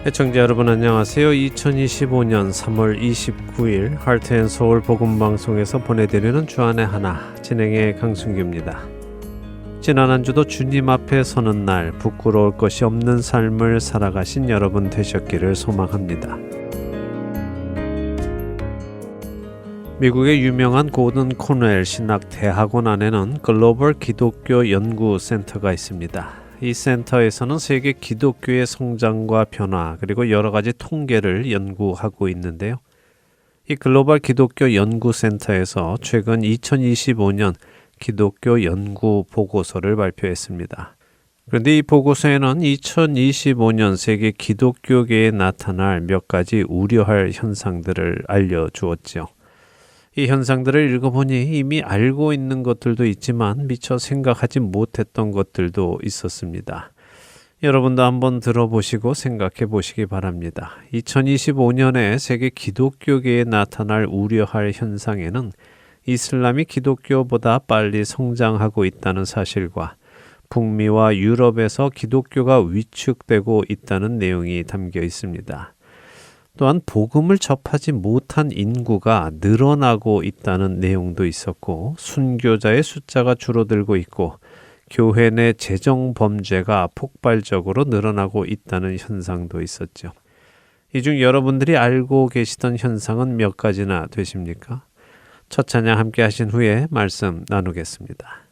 애청자 여러분 안녕하세요. 2025년 3월 29일 하트앤서울 복음방송에서 보내드리는 주안의 하나 진행의 강순규입니다. 지난 한 주도 주님 앞에 서는 날 부끄러울 것이 없는 삶을 살아가신 여러분 되셨기를 소망합니다. 미국의 유명한 고든 코넬 신학대학원 안에는 글로벌 기독교 연구센터가 있습니다. 이 센터에서는 세계 기독교의 성장과 변화 그리고 여러 가지 통계를 연구하고 있는데요. 이 글로벌 기독교 연구센터에서 최근 2025년 기독교 연구 보고서를 발표했습니다. 그런데 이 보고서에는 2025년 세계 기독교계에 나타날 몇 가지 우려할 현상들을 알려주었죠. 이 현상들을 읽어보니 이미 알고 있는 것들도 있지만 미처 생각하지 못했던 것들도 있었습니다. 여러분도 한번 들어보시고 생각해 보시기 바랍니다. 2025년에 세계 기독교계에 나타날 우려할 현상에는 이슬람이 기독교보다 빨리 성장하고 있다는 사실과 북미와 유럽에서 기독교가 위축되고 있다는 내용이 담겨 있습니다. 또한 복음을 접하지 못한 인구가 늘어나고 있다는 내용도 있었고 순교자의 숫자가 줄어들고 있고 교회 내 재정 범죄가 폭발적으로 늘어나고 있다는 현상도 있었죠. 이 중 여러분들이 알고 계시던 현상은 몇 가지나 되십니까? 첫 찬양 함께 하신 후에 말씀 나누겠습니다.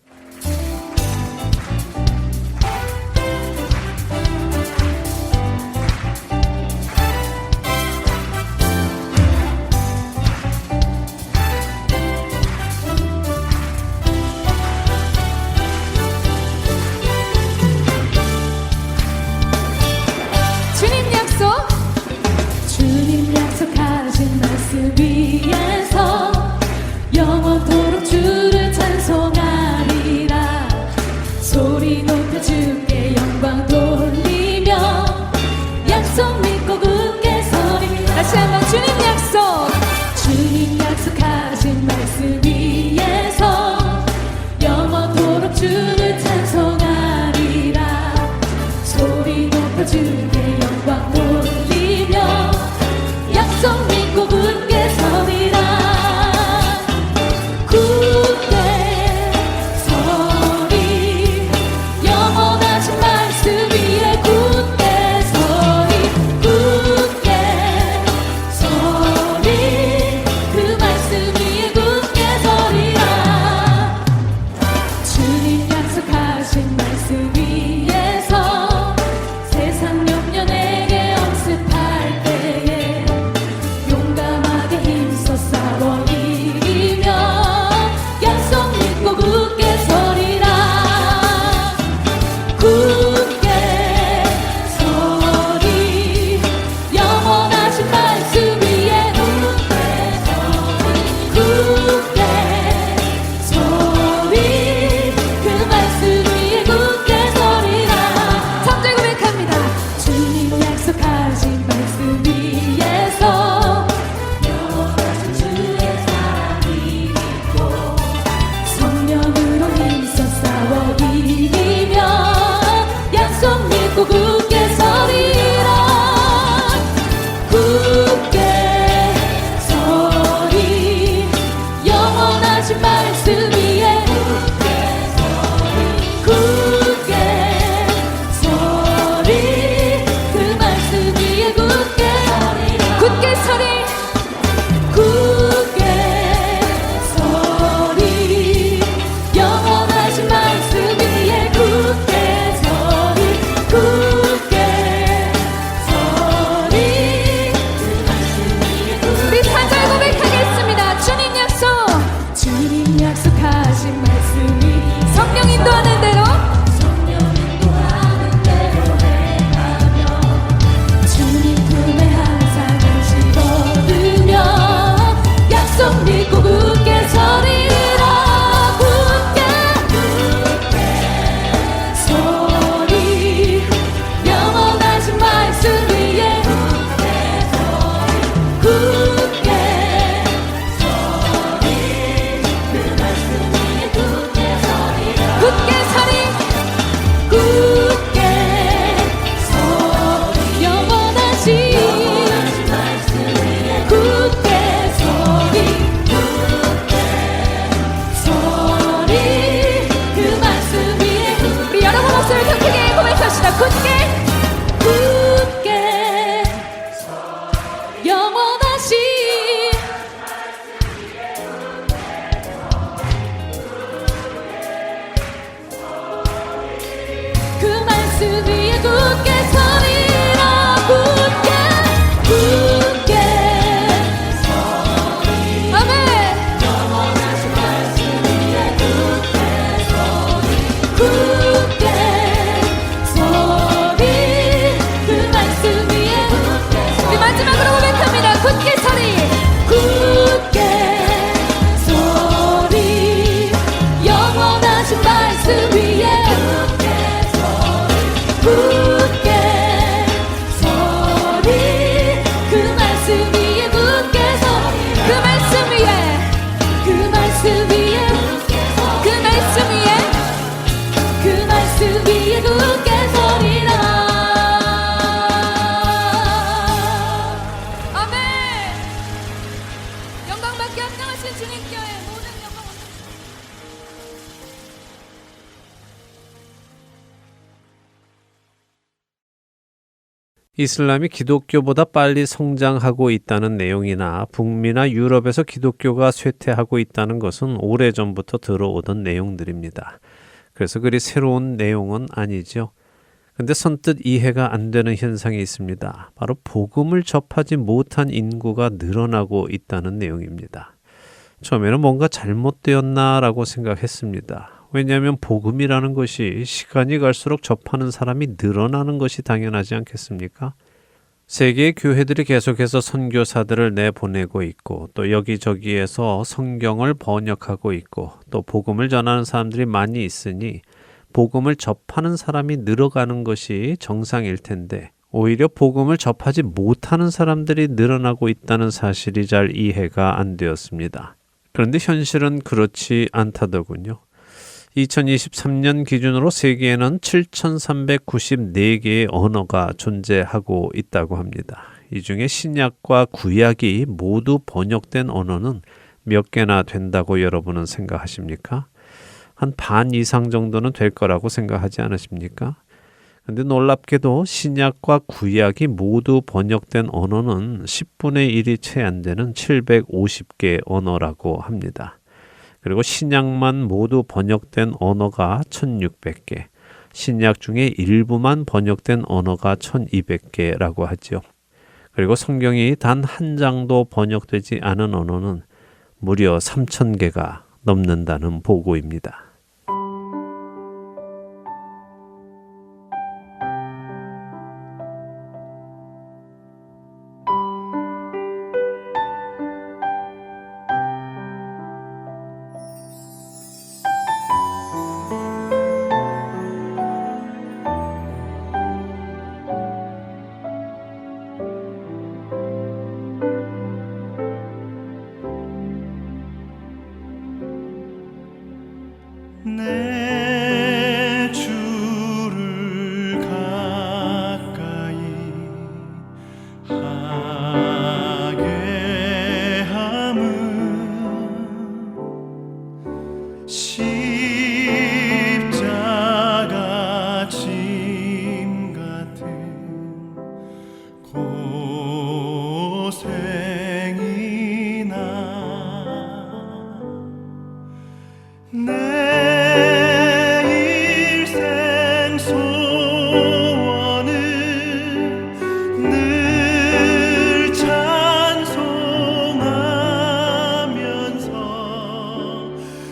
굳게 서리 그 말씀 위에 굳게 서리 이슬람이 기독교보다 빨리 성장하고 있다는 내용이나 북미나 유럽에서 기독교가 쇠퇴하고 있다는 것은 오래전부터 들어오던 내용들입니다. 그래서 그리 새로운 내용은 아니죠. 근데 선뜻 이해가 안 되는 현상이 있습니다. 바로 복음을 접하지 못한 인구가 늘어나고 있다는 내용입니다. 처음에는 뭔가 잘못되었나라고 생각했습니다. 왜냐하면 복음이라는 것이 시간이 갈수록 접하는 사람이 늘어나는 것이 당연하지 않겠습니까? 세계의 교회들이 계속해서 선교사들을 내보내고 있고 또 여기저기에서 성경을 번역하고 있고 또 복음을 전하는 사람들이 많이 있으니 복음을 접하는 사람이 늘어가는 것이 정상일 텐데 오히려 복음을 접하지 못하는 사람들이 늘어나고 있다는 사실이 잘 이해가 안 되었습니다. 그런데 현실은 그렇지 않다더군요. 2023년 기준으로 세계에는 7,394개의 언어가 존재하고 있다고 합니다. 이 중에 신약과 구약이 모두 번역된 언어는 몇 개나 된다고 여러분은 생각하십니까? 한 반 이상 정도는 될 거라고 생각하지 않으십니까? 근데 놀랍게도 신약과 구약이 모두 번역된 언어는 10분의 1이 채 안 되는 750개 언어라고 합니다. 그리고 신약만 모두 번역된 언어가 1600개, 신약 중에 일부만 번역된 언어가 1200개라고 하죠. 그리고 성경이 단 한 장도 번역되지 않은 언어는 무려 3000개가 넘는다는 보고입니다. 내 주를 가까이 하게 함은 십자가 짐 같은 고생이나 내 일생 소원은 늘 찬송하면서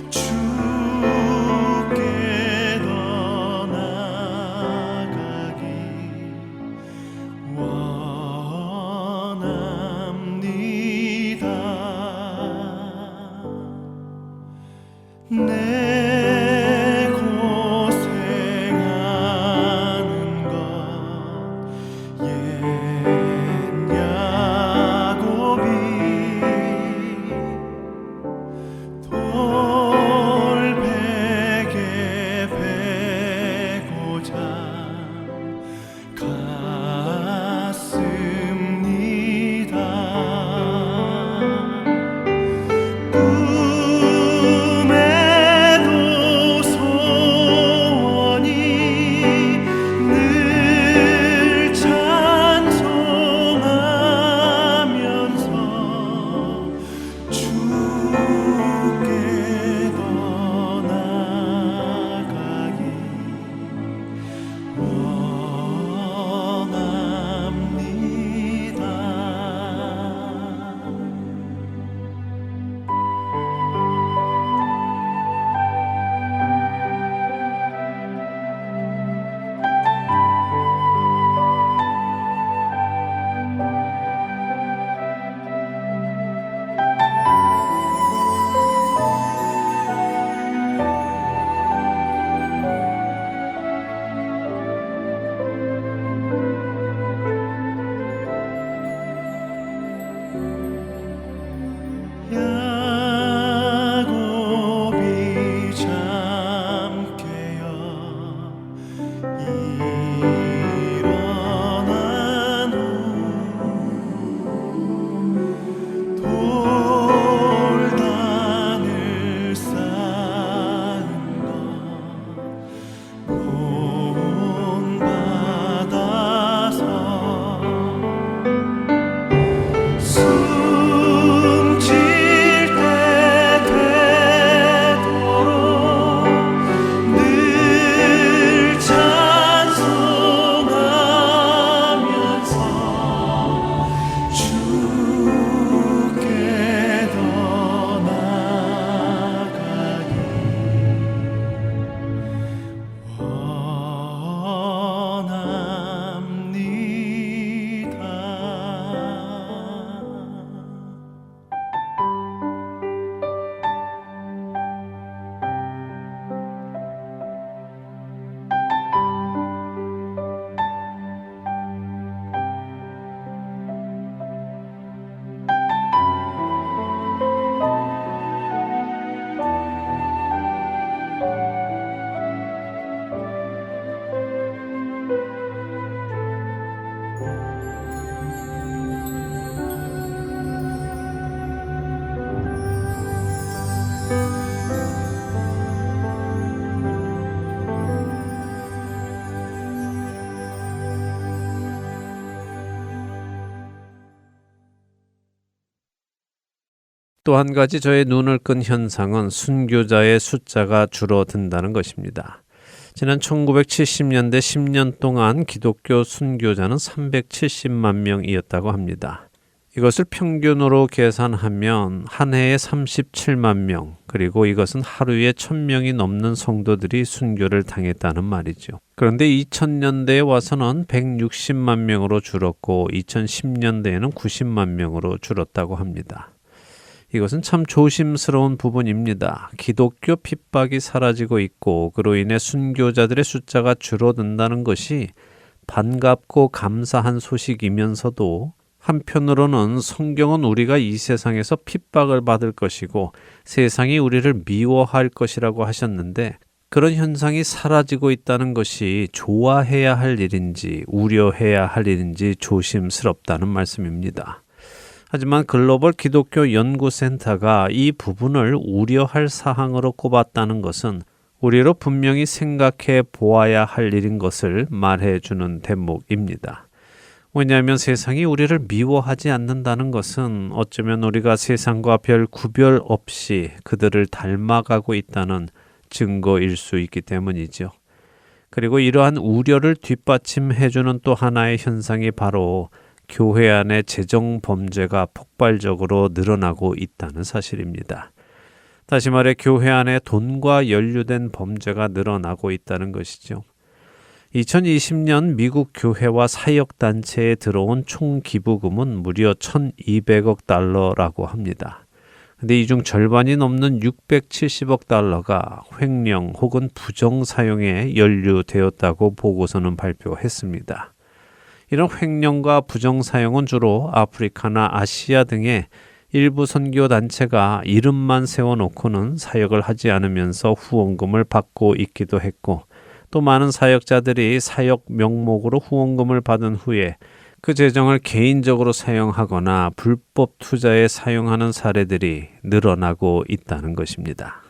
주께 더 나아가기 원합니다. 또 한 가지 저의 눈을 끈 현상은 순교자의 숫자가 줄어든다는 것입니다. 지난 1970년대 10년 동안 기독교 순교자는 370만 명이었다고 합니다. 이것을 평균으로 계산하면 한 해에 37만 명, 그리고 이것은 하루에 1000명이 넘는 성도들이 순교를 당했다는 말이죠. 그런데 2000년대에 와서는 160만 명으로 줄었고 2010년대에는 90만 명으로 줄었다고 합니다. 이것은 참 조심스러운 부분입니다. 기독교 핍박이 사라지고 있고 그로 인해 순교자들의 숫자가 줄어든다는 것이 반갑고 감사한 소식이면서도 한편으로는 성경은 우리가 이 세상에서 핍박을 받을 것이고 세상이 우리를 미워할 것이라고 하셨는데 그런 현상이 사라지고 있다는 것이 좋아해야 할 일인지 우려해야 할 일인지 조심스럽다는 말씀입니다. 하지만 글로벌 기독교 연구센터가 이 부분을 우려할 사항으로 꼽았다는 것은 우리로 분명히 생각해 보아야 할 일인 것을 말해주는 대목입니다. 왜냐하면 세상이 우리를 미워하지 않는다는 것은 어쩌면 우리가 세상과 별 구별 없이 그들을 닮아가고 있다는 증거일 수 있기 때문이죠. 그리고 이러한 우려를 뒷받침해주는 또 하나의 현상이 바로 교회 안의 재정 범죄가 폭발적으로 늘어나고 있다는 사실입니다. 다시 말해 교회 안에 돈과 연루된 범죄가 늘어나고 있다는 것이죠. 2020년 미국 교회와 사역단체에 들어온 총 기부금은 무려 1200억 달러라고 합니다. 근데 이 중 절반이 넘는 670억 달러가 횡령 혹은 부정 사용에 연루되었다고 보고서는 발표했습니다. 이런 횡령과 부정 사용은 주로 아프리카나 아시아 등의 일부 선교 단체가 이름만 세워놓고는 사역을 하지 않으면서 후원금을 받고 있기도 했고 또 많은 사역자들이 사역 명목으로 후원금을 받은 후에 그 재정을 개인적으로 사용하거나 불법 투자에 사용하는 사례들이 늘어나고 있다는 것입니다.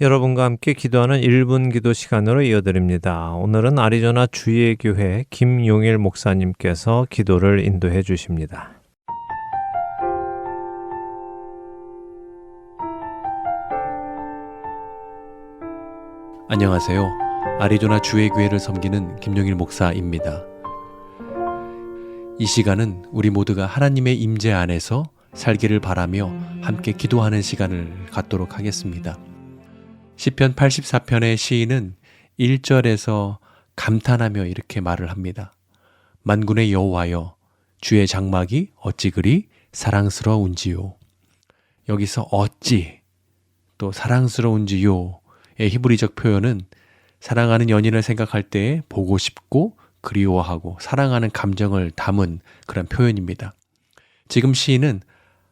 여러분과 함께 기도하는 1분 기도 시간으로 이어드립니다. 오늘은 아리조나 주의 교회 김용일 목사님께서 기도를 인도해 주십니다. 안녕하세요. 아리조나 주의 교회를 섬기는 김용일 목사입니다. 이 시간은 우리 모두가 하나님의 임재 안에서 살기를 바라며 함께 기도하는 시간을 갖도록 하겠습니다. 시편 84편의 시인은 1절에서 감탄하며 이렇게 말을 합니다. 만군의 여호와여, 주의 장막이 어찌 그리 사랑스러운지요. 여기서 어찌 또 사랑스러운지요 의 히브리적 표현은 사랑하는 연인을 생각할 때 보고 싶고 그리워하고 사랑하는 감정을 담은 그런 표현입니다. 지금 시인은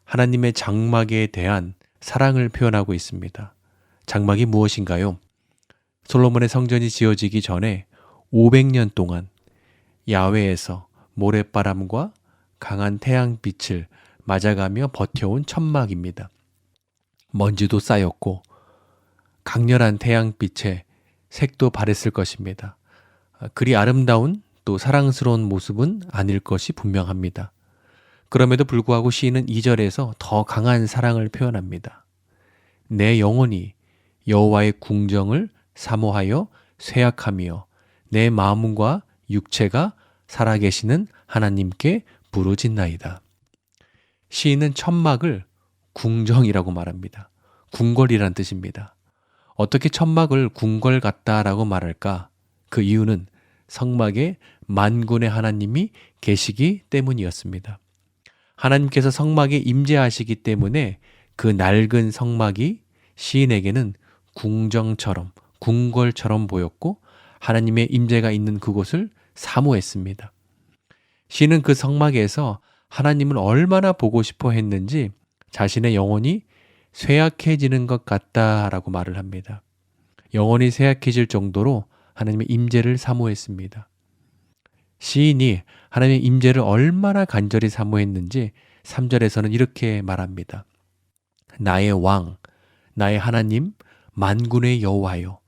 하나님의 장막에 대한 사랑을 표현하고 있습니다. 장막이 무엇인가요? 솔로몬의 성전이 지어지기 전에 500년 동안 야외에서 모래바람과 강한 태양빛을 맞아가며 버텨온 천막입니다. 먼지도 쌓였고 강렬한 태양빛에 색도 바랬을 것입니다. 그리 아름다운 또 사랑스러운 모습은 아닐 것이 분명합니다. 그럼에도 불구하고 시인은 2절에서 더 강한 사랑을 표현합니다. 내 영혼이 여호와의 궁정을 사모하여 쇠약하며 내 마음과 육체가 살아계시는 하나님께 부르짖나이다. 시인은 천막을 궁정이라고 말합니다. 궁궐이란 뜻입니다. 어떻게 천막을 궁궐 같다라고 말할까? 그 이유는 성막에 만군의 하나님이 계시기 때문이었습니다. 하나님께서 성막에 임재하시기 때문에 그 낡은 성막이 시인에게는 궁정처럼, 궁궐처럼 보였고 하나님의 임재가 있는 그곳을 사모했습니다. 시인은 그 성막에서 하나님을 얼마나 보고 싶어 했는지 자신의 영혼이 쇠약해지는 것 같다라고 말을 합니다. 영혼이 쇠약해질 정도로 하나님의 임재를 사모했습니다. 시인이 하나님의 임재를 얼마나 간절히 사모했는지 3절에서는 이렇게 말합니다. 나의 왕, 나의 하나님, 만군의 여호와여,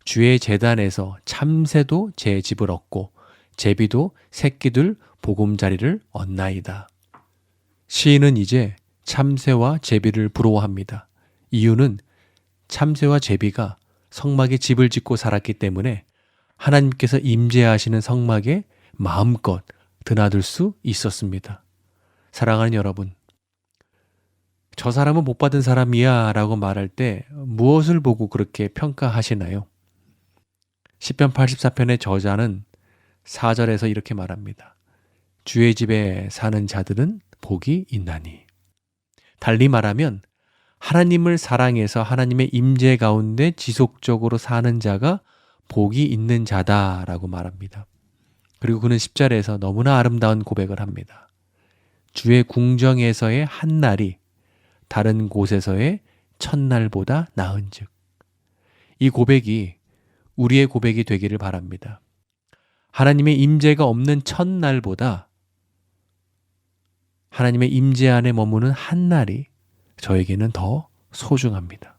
주의 제단에서 참새도 제 집을 얻고 제비도 새끼들 보금자리를 얻나이다. 시인은 이제 참새와 제비를 부러워합니다. 이유는 참새와 제비가 성막에 집을 짓고 살았기 때문에 하나님께서 임재하시는 성막에 마음껏 드나들 수 있었습니다. 사랑하는 여러분, 저 사람은 못 받은 사람이야 라고 말할 때 무엇을 보고 그렇게 평가하시나요? 시편 84편의 저자는 4절에서 이렇게 말합니다. 주의 집에 사는 자들은 복이 있나니. 달리 말하면 하나님을 사랑해서 하나님의 임재 가운데 지속적으로 사는 자가 복이 있는 자다라고 말합니다. 그리고 그는 10절에서 너무나 아름다운 고백을 합니다. 주의 궁정에서의 한 날이 다른 곳에서의 첫날보다 나은즉. 이 고백이 우리의 고백이 되기를 바랍니다. 하나님의 임재가 없는 첫날보다 하나님의 임재 안에 머무는 한 날이 저에게는 더 소중합니다.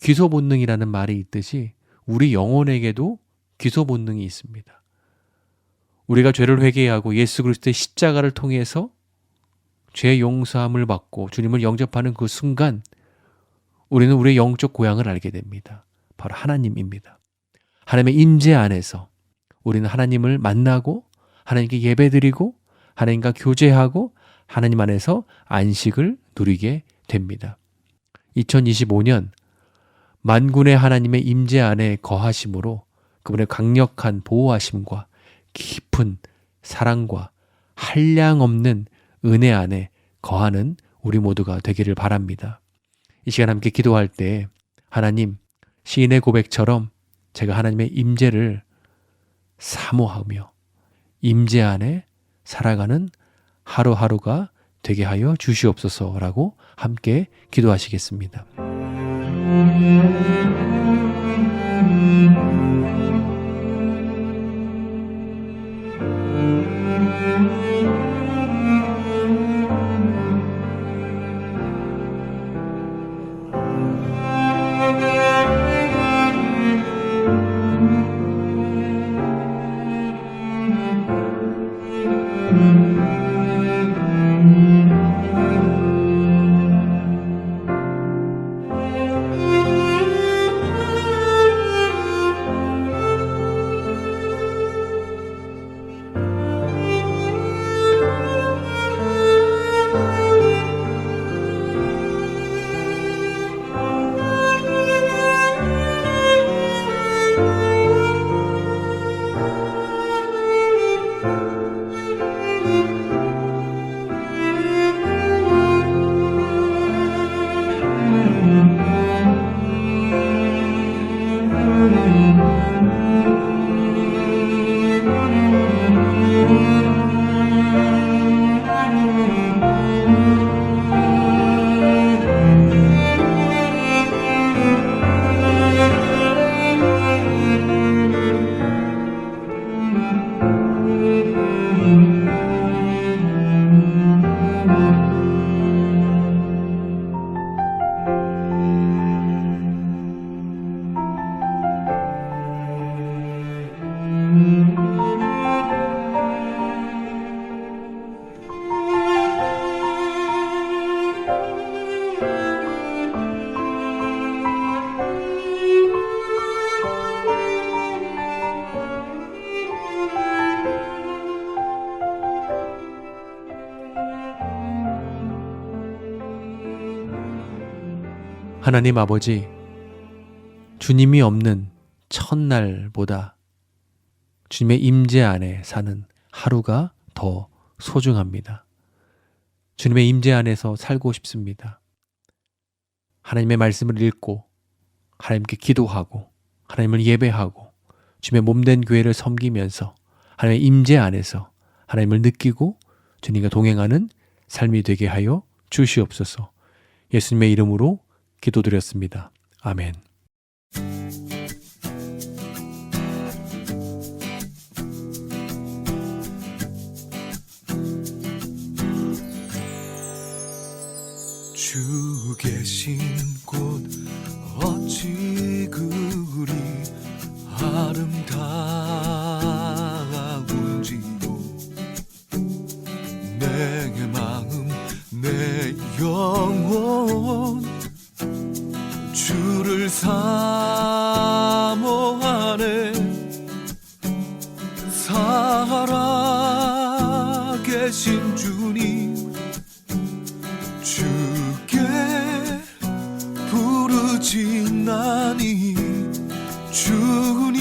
귀소 본능이라는 말이 있듯이 우리 영혼에게도 귀소 본능이 있습니다. 우리가 죄를 회개하고 예수 그리스도의 십자가를 통해서 죄 용서함을 받고 주님을 영접하는 그 순간 우리는 우리의 영적 고향을 알게 됩니다. 바로 하나님입니다. 하나님의 임재 안에서 우리는 하나님을 만나고 하나님께 예배드리고 하나님과 교제하고 하나님 안에서 안식을 누리게 됩니다. 2025년 만군의 하나님의 임재 안에 거하심으로 그분의 강력한 보호하심과 깊은 사랑과 한량없는 은혜 안에 거하는 우리 모두가 되기를 바랍니다. 이 시간 함께 기도할 때 하나님, 시인의 고백처럼 제가 하나님의 임재를 사모하며 임재 안에 살아가는 하루하루가 되게 하여 주시옵소서라고 함께 기도하시겠습니다. 하나님 아버지, 주님이 없는 첫날보다 주님의 임재 안에 사는 하루가 더 소중합니다. 주님의 임재 안에서 살고 싶습니다. 하나님의 말씀을 읽고 하나님께 기도하고 하나님을 예배하고 주님의 몸된 교회를 섬기면서 하나님의 임재 안에서 하나님을 느끼고 주님과 동행하는 삶이 되게 하여 주시옵소서. 예수님의 이름으로 기도드렸습니다. 아멘. 주 계신 곳 어찌 그리 아름다운지요. 내 마음 내 영혼 주를 사모하네. 살아계신 주님 주께 부르짖나니 주님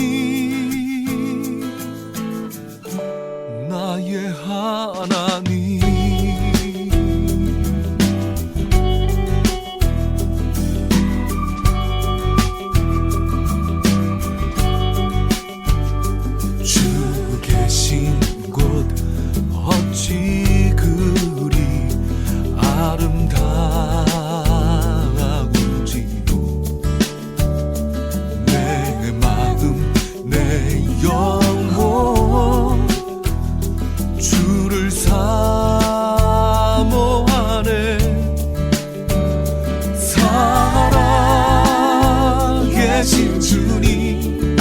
나의 하나님. 주 계신 곳 어찌 그리 아름다운지요. 내 마음 내 영혼 주를 사모하네. 살아계신 주님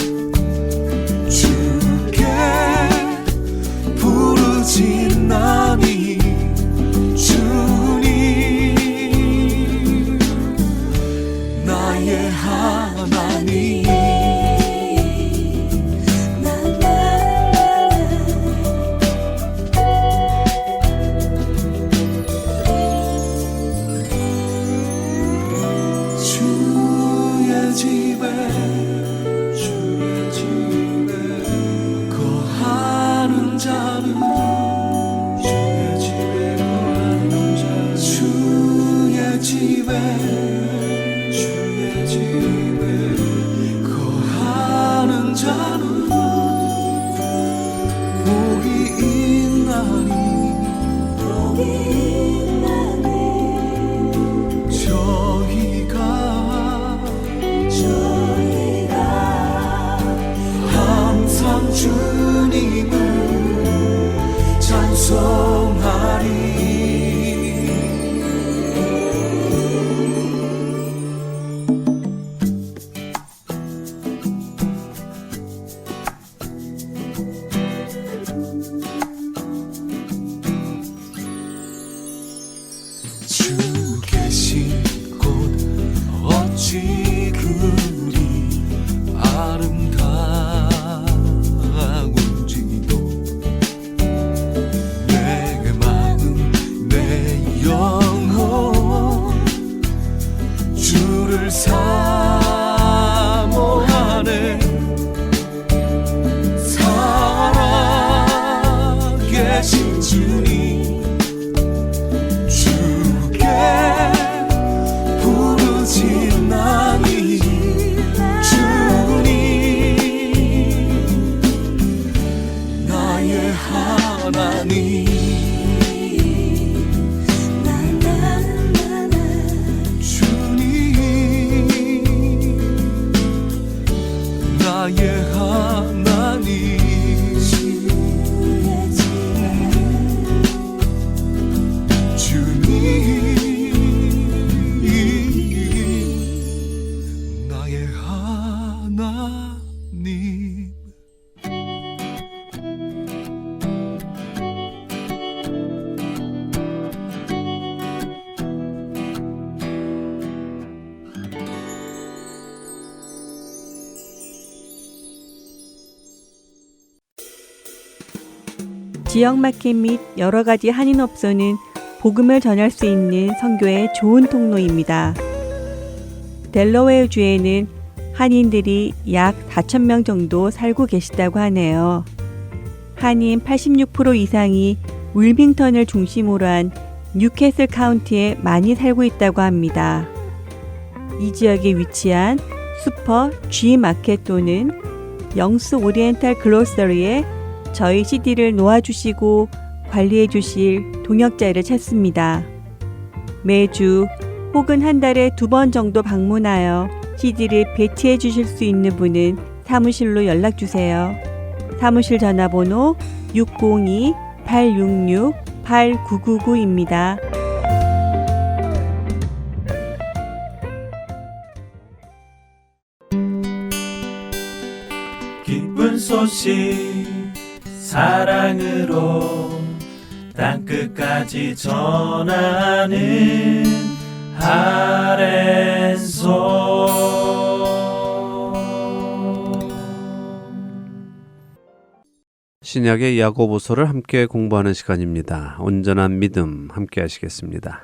주께 부르짖나니 주님 나의 하나님. 주의 집에 거하는 자는 주의 집에 거하는 자는 복이 있나니 저희가 항상 주님을 찬송하리. 주 계신 곳 어찌 그리 아름다운지요. 내 마음 내 영혼 주를 사모하네. 살아계신 주님 주께 부르짖나니 주님 나의 하나님. 주님 나의 하나님. 주님 나의 하나님. 지역마켓 및 여러 가지 한인업소는 복음을 전할 수 있는 선교의 좋은 통로입니다. 델러웨어주에는 한인들이 약 4,000명 정도 살고 계시다고 하네요. 한인 86% 이상이 윌밍턴을 중심으로 한 뉴캐슬 카운티에 많이 살고 있다고 합니다. 이 지역에 위치한 슈퍼 G 마켓 또는 영스 오리엔탈 글로서리에 저희 CD를 놓아주시고 관리해 주실 동역자를 찾습니다. 매주 혹은 한 달에 2번 정도 방문하여 CD를 배치해 주실 수 있는 분은 사무실로 연락 주세요. 사무실 전화번호 602-866-8999입니다. 기쁜 소식 사랑으로 땅끝까지 전하는 아랜소. 신약의 야고보서를 함께 공부하는 시간입니다. 온전한 믿음 함께 하시겠습니다.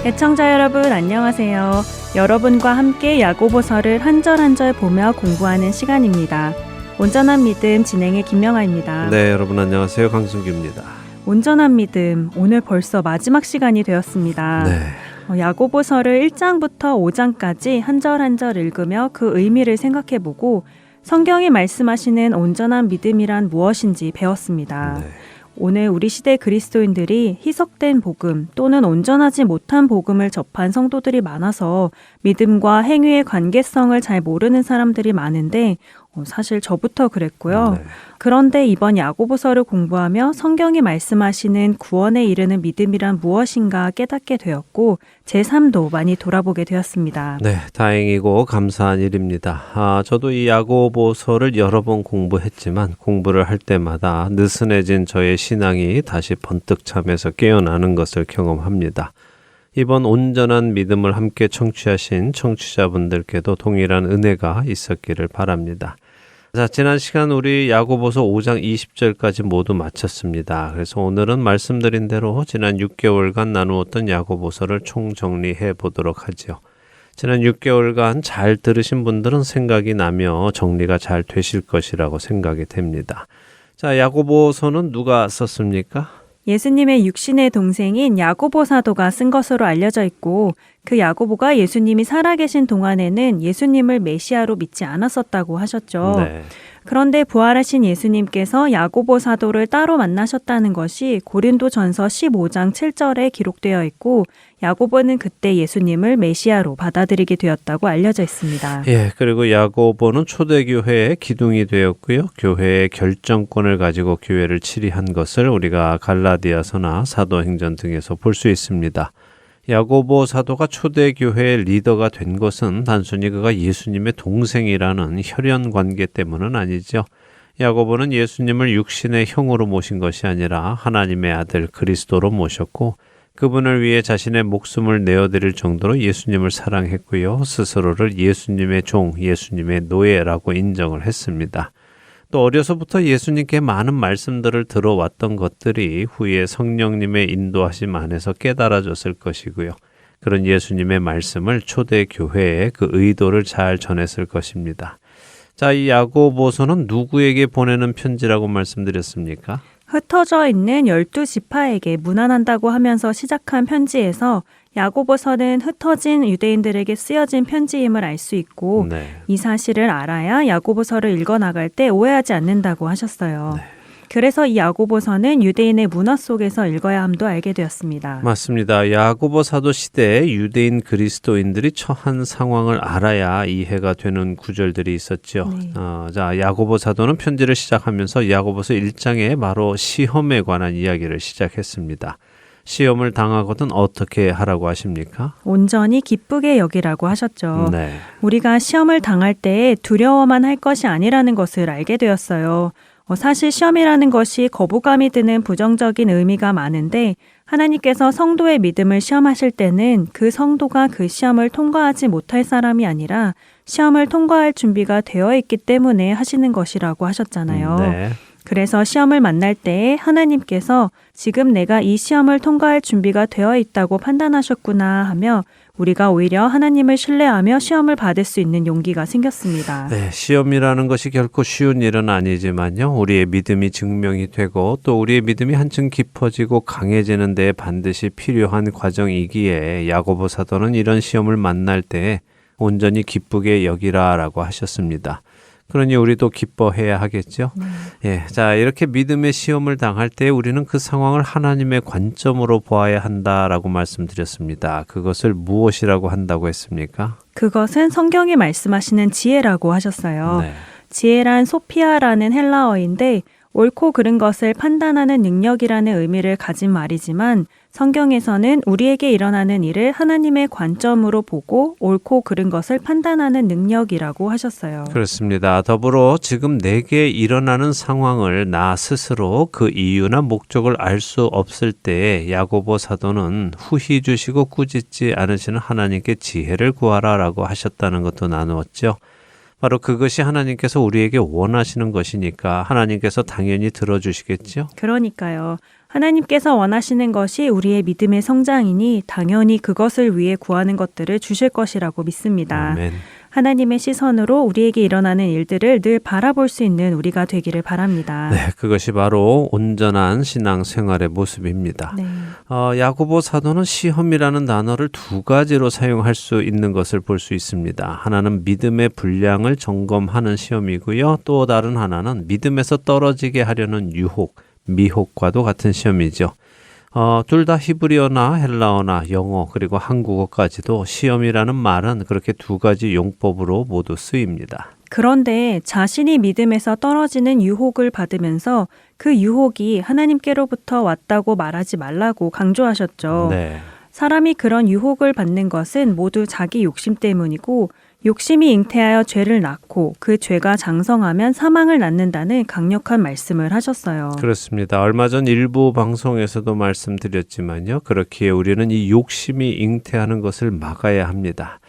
애청자 여러분 안녕하세요. 여러분과 함께 야고보서를 한 절 한 절 보며 공부하는 시간입니다. 온전한 믿음 진행의 김명아입니다. 네, 여러분 안녕하세요. 강승규입니다. 온전한 믿음, 오늘 벌써 마지막 시간이 되었습니다. 네. 야고보서를 1장부터 5장까지 한 절 한 절 읽으며 그 의미를 생각해보고 성경이 말씀하시는 온전한 믿음이란 무엇인지 배웠습니다. 네. 오늘 우리 시대 그리스도인들이 희석된 복음 또는 온전하지 못한 복음을 접한 성도들이 많아서 믿음과 행위의 관계성을 잘 모르는 사람들이 많은데 사실 저부터 그랬고요. 네. 그런데 이번 야고보서를 공부하며 성경이 말씀하시는 구원에 이르는 믿음이란 무엇인가 깨닫게 되었고 제 삶도 많이 돌아보게 되었습니다. 네, 다행이고 감사한 일입니다. 저도 이 야고보서를 여러 번 공부했지만 공부를 할 때마다 느슨해진 저의 신앙이 다시 번뜩 잠에서 깨어나는 것을 경험합니다. 이번 온전한 믿음을 함께 청취하신 청취자분들께도 동일한 은혜가 있었기를 바랍니다. 자, 지난 시간 우리 야고보서 5장 20절까지 모두 마쳤습니다. 그래서 오늘은 말씀드린 대로 지난 6개월간 나누었던 야고보서를 총정리해 보도록 하죠. 지난 6개월간 잘 들으신 분들은 생각이 나며 정리가 잘 되실 것이라고 생각이 됩니다. 자, 야고보서는 누가 썼습니까? 예수님의 육신의 동생인 야고보 사도가 쓴 것으로 알려져 있고 그 야고보가 예수님이 살아계신 동안에는 예수님을 메시아로 믿지 않았었다고 하셨죠. 네. 그런데 부활하신 예수님께서 야고보 사도를 따로 만나셨다는 것이 고린도전서 15장 7절에 기록되어 있고 야고보는 그때 예수님을 메시아로 받아들이게 되었다고 알려져 있습니다. 예, 그리고 야고보는 초대교회의 기둥이 되었고요. 교회의 결정권을 가지고 교회를 치리한 것을 우리가 갈라디아서나 사도행전 등에서 볼 수 있습니다. 야고보 사도가 초대교회의 리더가 된 것은 단순히 그가 예수님의 동생이라는 혈연 관계 때문은 아니죠. 야고보는 예수님을 육신의 형으로 모신 것이 아니라 하나님의 아들 그리스도로 모셨고 그분을 위해 자신의 목숨을 내어드릴 정도로 예수님을 사랑했고요. 스스로를 예수님의 종, 예수님의 노예라고 인정을 했습니다. 또 어려서부터 예수님께 많은 말씀들을 들어왔던 것들이 후에 성령님의 인도하심 안에서 깨달아졌을 것이고요. 그런 예수님의 말씀을 초대교회에 그 의도를 잘 전했을 것입니다. 자, 이 야고보서는 누구에게 보내는 편지라고 말씀드렸습니까? 흩어져 있는 12지파에게 문안한다고 하면서 시작한 편지에서 야고보서는 흩어진 유대인들에게 쓰여진 편지임을 알 수 있고 네. 이 사실을 알아야 야고보서를 읽어나갈 때 오해하지 않는다고 하셨어요. 네. 그래서 이 야고보서는 유대인의 문화 속에서 읽어야 함도 알게 되었습니다. 맞습니다. 야고보 사도 시대에 유대인 그리스도인들이 처한 상황을 알아야 이해가 되는 구절들이 있었죠. 네. 자, 야고보 사도는 편지를 시작하면서 야고보서 1장에 바로 시험에 관한 이야기를 시작했습니다. 시험을 당하거든 어떻게 하라고 하십니까? 온전히 기쁘게 여기라고 하셨죠. 네. 우리가 시험을 당할 때 두려워만 할 것이 아니라는 것을 알게 되었어요. 사실 시험이라는 것이 거부감이 드는 부정적인 의미가 많은데 하나님께서 성도의 믿음을 시험하실 때는 그 성도가 그 시험을 통과하지 못할 사람이 아니라 시험을 통과할 준비가 되어 있기 때문에 하시는 것이라고 하셨잖아요. 네. 그래서 시험을 만날 때에 하나님께서 지금 내가 이 시험을 통과할 준비가 되어 있다고 판단하셨구나 하며 우리가 오히려 하나님을 신뢰하며 시험을 받을 수 있는 용기가 생겼습니다. 네, 시험이라는 것이 결코 쉬운 일은 아니지만요. 우리의 믿음이 증명이 되고 또 우리의 믿음이 한층 깊어지고 강해지는 데 반드시 필요한 과정이기에 야고보 사도는 이런 시험을 만날 때 온전히 기쁘게 여기라라고 하셨습니다. 그러니 우리도 기뻐해야 하겠죠. 예, 자, 이렇게 믿음의 시험을 당할 때 우리는 그 상황을 하나님의 관점으로 보아야 한다라고 말씀드렸습니다. 그것을 무엇이라고 한다고 했습니까? 그것은 성경이 말씀하시는 지혜라고 하셨어요. 네. 지혜란 소피아라는 헬라어인데 옳고 그른 것을 판단하는 능력이라는 의미를 가진 말이지만 성경에서는 우리에게 일어나는 일을 하나님의 관점으로 보고 옳고 그른 것을 판단하는 능력이라고 하셨어요. 그렇습니다. 더불어 지금 내게 일어나는 상황을 나 스스로 그 이유나 목적을 알 수 없을 때 야고보 사도는 후히 주시고 꾸짖지 않으시는 하나님께 지혜를 구하라라고 하셨다는 것도 나누었죠. 바로 그것이 하나님께서 우리에게 원하시는 것이니까 하나님께서 당연히 들어주시겠죠. 그러니까요. 하나님께서 원하시는 것이 우리의 믿음의 성장이니 당연히 그것을 위해 구하는 것들을 주실 것이라고 믿습니다. 아멘. 하나님의 시선으로 우리에게 일어나는 일들을 늘 바라볼 수 있는 우리가 되기를 바랍니다. 네, 그것이 바로 온전한 신앙생활의 모습입니다. 네. 야고보 사도는 시험이라는 단어를 두 가지로 사용할 수 있는 것을 볼 수 있습니다. 하나는 믿음의 분량을 점검하는 시험이고요. 또 다른 하나는 믿음에서 떨어지게 하려는 유혹, 미혹과도 같은 시험이죠. 둘 다 히브리어나 헬라어나 영어 그리고 한국어까지도 시험이라는 말은 그렇게 두 가지 용법으로 모두 쓰입니다. 그런데 자신이 믿음에서 떨어지는 유혹을 받으면서 그 유혹이 하나님께로부터 왔다고 말하지 말라고 강조하셨죠. 네. 사람이 그런 유혹을 받는 것은 모두 자기 욕심 때문이고 욕심이 잉태하여 죄를 낳고 그 죄가 장성하면 사망을 낳는다는 강력한 말씀을 하셨어요. 그렇습니다. 얼마 전 일부 방송에서도 말씀드렸지만요. 그렇기에 우리는 이 욕심이 잉태하는 것을 막아야 합니다.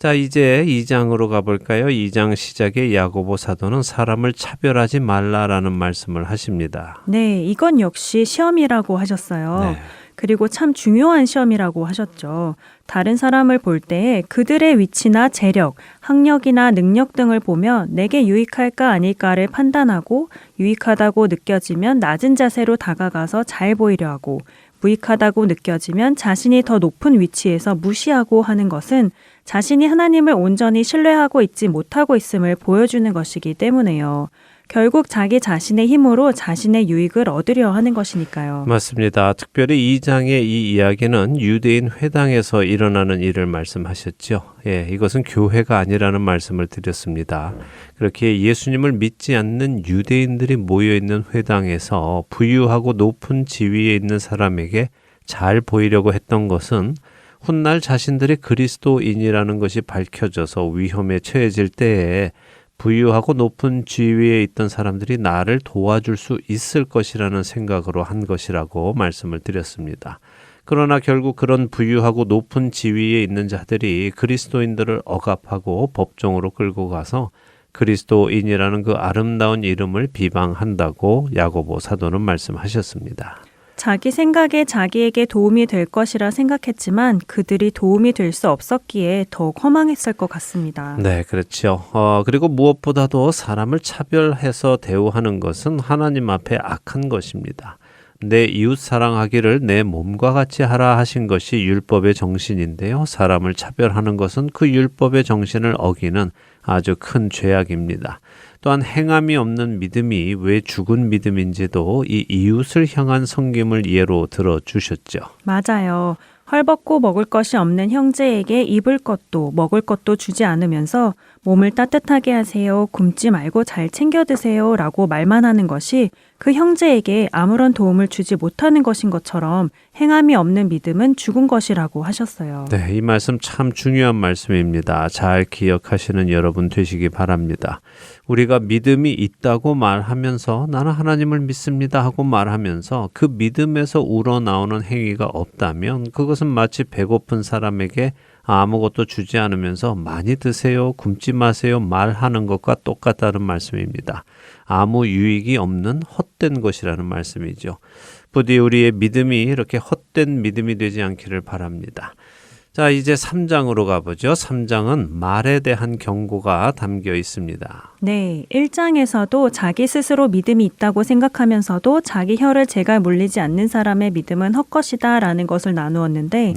자, 이제 2장으로 가볼까요? 2장 시작에 야고보 사도는 사람을 차별하지 말라라는 말씀을 하십니다. 네, 이건 역시 시험이라고 하셨어요. 네. 그리고 참 중요한 시험이라고 하셨죠. 다른 사람을 볼 때 그들의 위치나 재력, 학력이나 능력 등을 보며 내게 유익할까 아닐까를 판단하고 유익하다고 느껴지면 낮은 자세로 다가가서 잘 보이려 하고 무익하다고 느껴지면 자신이 더 높은 위치에서 무시하고 하는 것은 자신이 하나님을 온전히 신뢰하고 있지 못하고 있음을 보여주는 것이기 때문에요. 결국 자기 자신의 힘으로 자신의 유익을 얻으려 하는 것이니까요. 맞습니다. 특별히 2장의 이 이야기는 유대인 회당에서 일어나는 일을 말씀하셨죠. 예, 이것은 교회가 아니라는 말씀을 드렸습니다. 그렇게 예수님을 믿지 않는 유대인들이 모여있는 회당에서 부유하고 높은 지위에 있는 사람에게 잘 보이려고 했던 것은 훗날 자신들이 그리스도인이라는 것이 밝혀져서 위험에 처해질 때에 부유하고 높은 지위에 있던 사람들이 나를 도와줄 수 있을 것이라는 생각으로 한 것이라고 말씀을 드렸습니다. 그러나 결국 그런 부유하고 높은 지위에 있는 자들이 그리스도인들을 억압하고 법정으로 끌고 가서 그리스도인이라는 그 아름다운 이름을 비방한다고 야고보 사도는 말씀하셨습니다. 자기 생각에 자기에게 도움이 될 것이라 생각했지만 그들이 도움이 될 수 없었기에 더욱 허망했을 것 같습니다. 네, 그렇죠. 그리고 무엇보다도 사람을 차별해서 대우하는 것은 하나님 앞에 악한 것입니다. 내 이웃 사랑하기를 내 몸과 같이 하라 하신 것이 율법의 정신인데요. 사람을 차별하는 것은 그 율법의 정신을 어기는 아주 큰 죄악입니다. 또한 행함이 없는 믿음이 왜 죽은 믿음인지도 이 이웃을 향한 섬김을 예로 들어주셨죠. 맞아요. 헐벗고 먹을 것이 없는 형제에게 입을 것도 먹을 것도 주지 않으면서 몸을 따뜻하게 하세요. 굶지 말고 잘 챙겨 드세요. 라고 말만 하는 것이 그 형제에게 아무런 도움을 주지 못하는 것인 것처럼 행함이 없는 믿음은 죽은 것이라고 하셨어요. 네, 이 말씀 참 중요한 말씀입니다. 잘 기억하시는 여러분 되시기 바랍니다. 우리가 믿음이 있다고 말하면서 나는 하나님을 믿습니다 하고 말하면서 그 믿음에서 우러나오는 행위가 없다면 그것은 마치 배고픈 사람에게 아무것도 주지 않으면서 많이 드세요, 굶지 마세요 말하는 것과 똑같다는 말씀입니다. 아무 유익이 없는 헛된 것이라는 말씀이죠. 부디 우리의 믿음이 이렇게 헛된 믿음이 되지 않기를 바랍니다. 자, 이제 3장으로 가보죠. 3장은 말에 대한 경고가 담겨 있습니다. 네, 1장에서도 자기 스스로 믿음이 있다고 생각하면서도 자기 혀를 제갈 물리지 않는 사람의 믿음은 헛것이다 라는 것을 나누었는데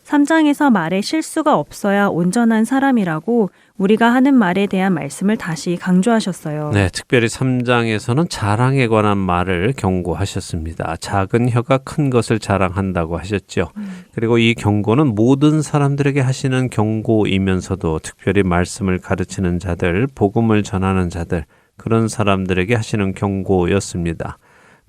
3장에서 말에 실수가 없어야 온전한 사람이라고 우리가 하는 말에 대한 말씀을 다시 강조하셨어요. 네, 특별히 3장에서는 자랑에 관한 말을 경고하셨습니다. 작은 혀가 큰 것을 자랑한다고 하셨죠. 그리고 이 경고는 모든 사람들에게 하시는 경고이면서도 특별히 말씀을 가르치는 자들, 복음을 전하는 자들, 그런 사람들에게 하시는 경고였습니다.